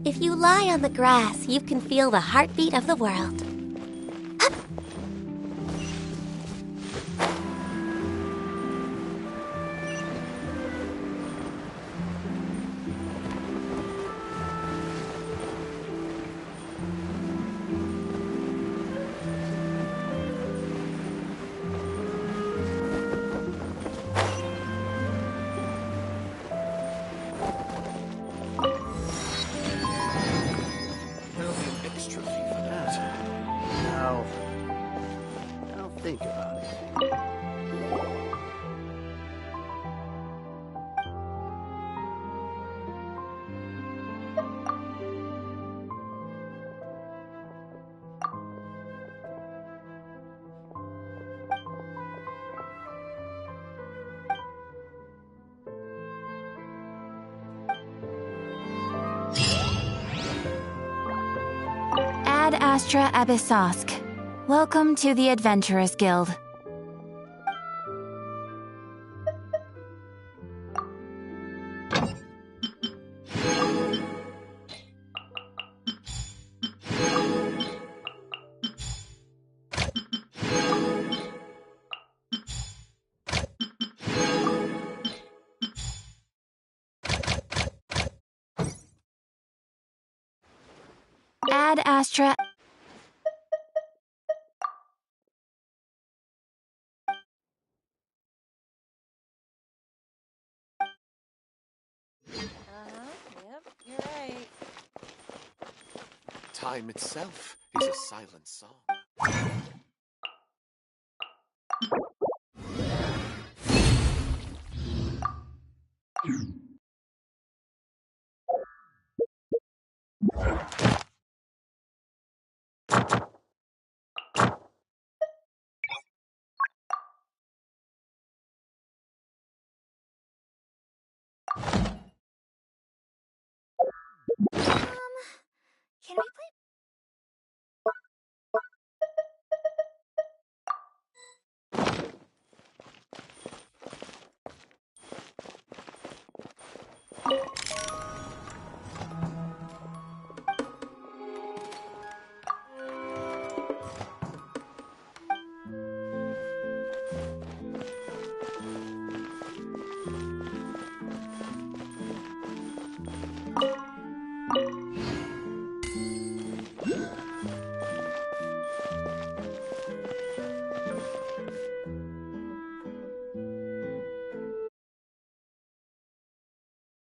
If you lie on the grass, you can feel the heartbeat of the world. Think about it. Ad Astra Abyssosk. Welcome to the Adventurers Guild. Ad Astra. Yep, you're right. Time itself is a silent song. Can we play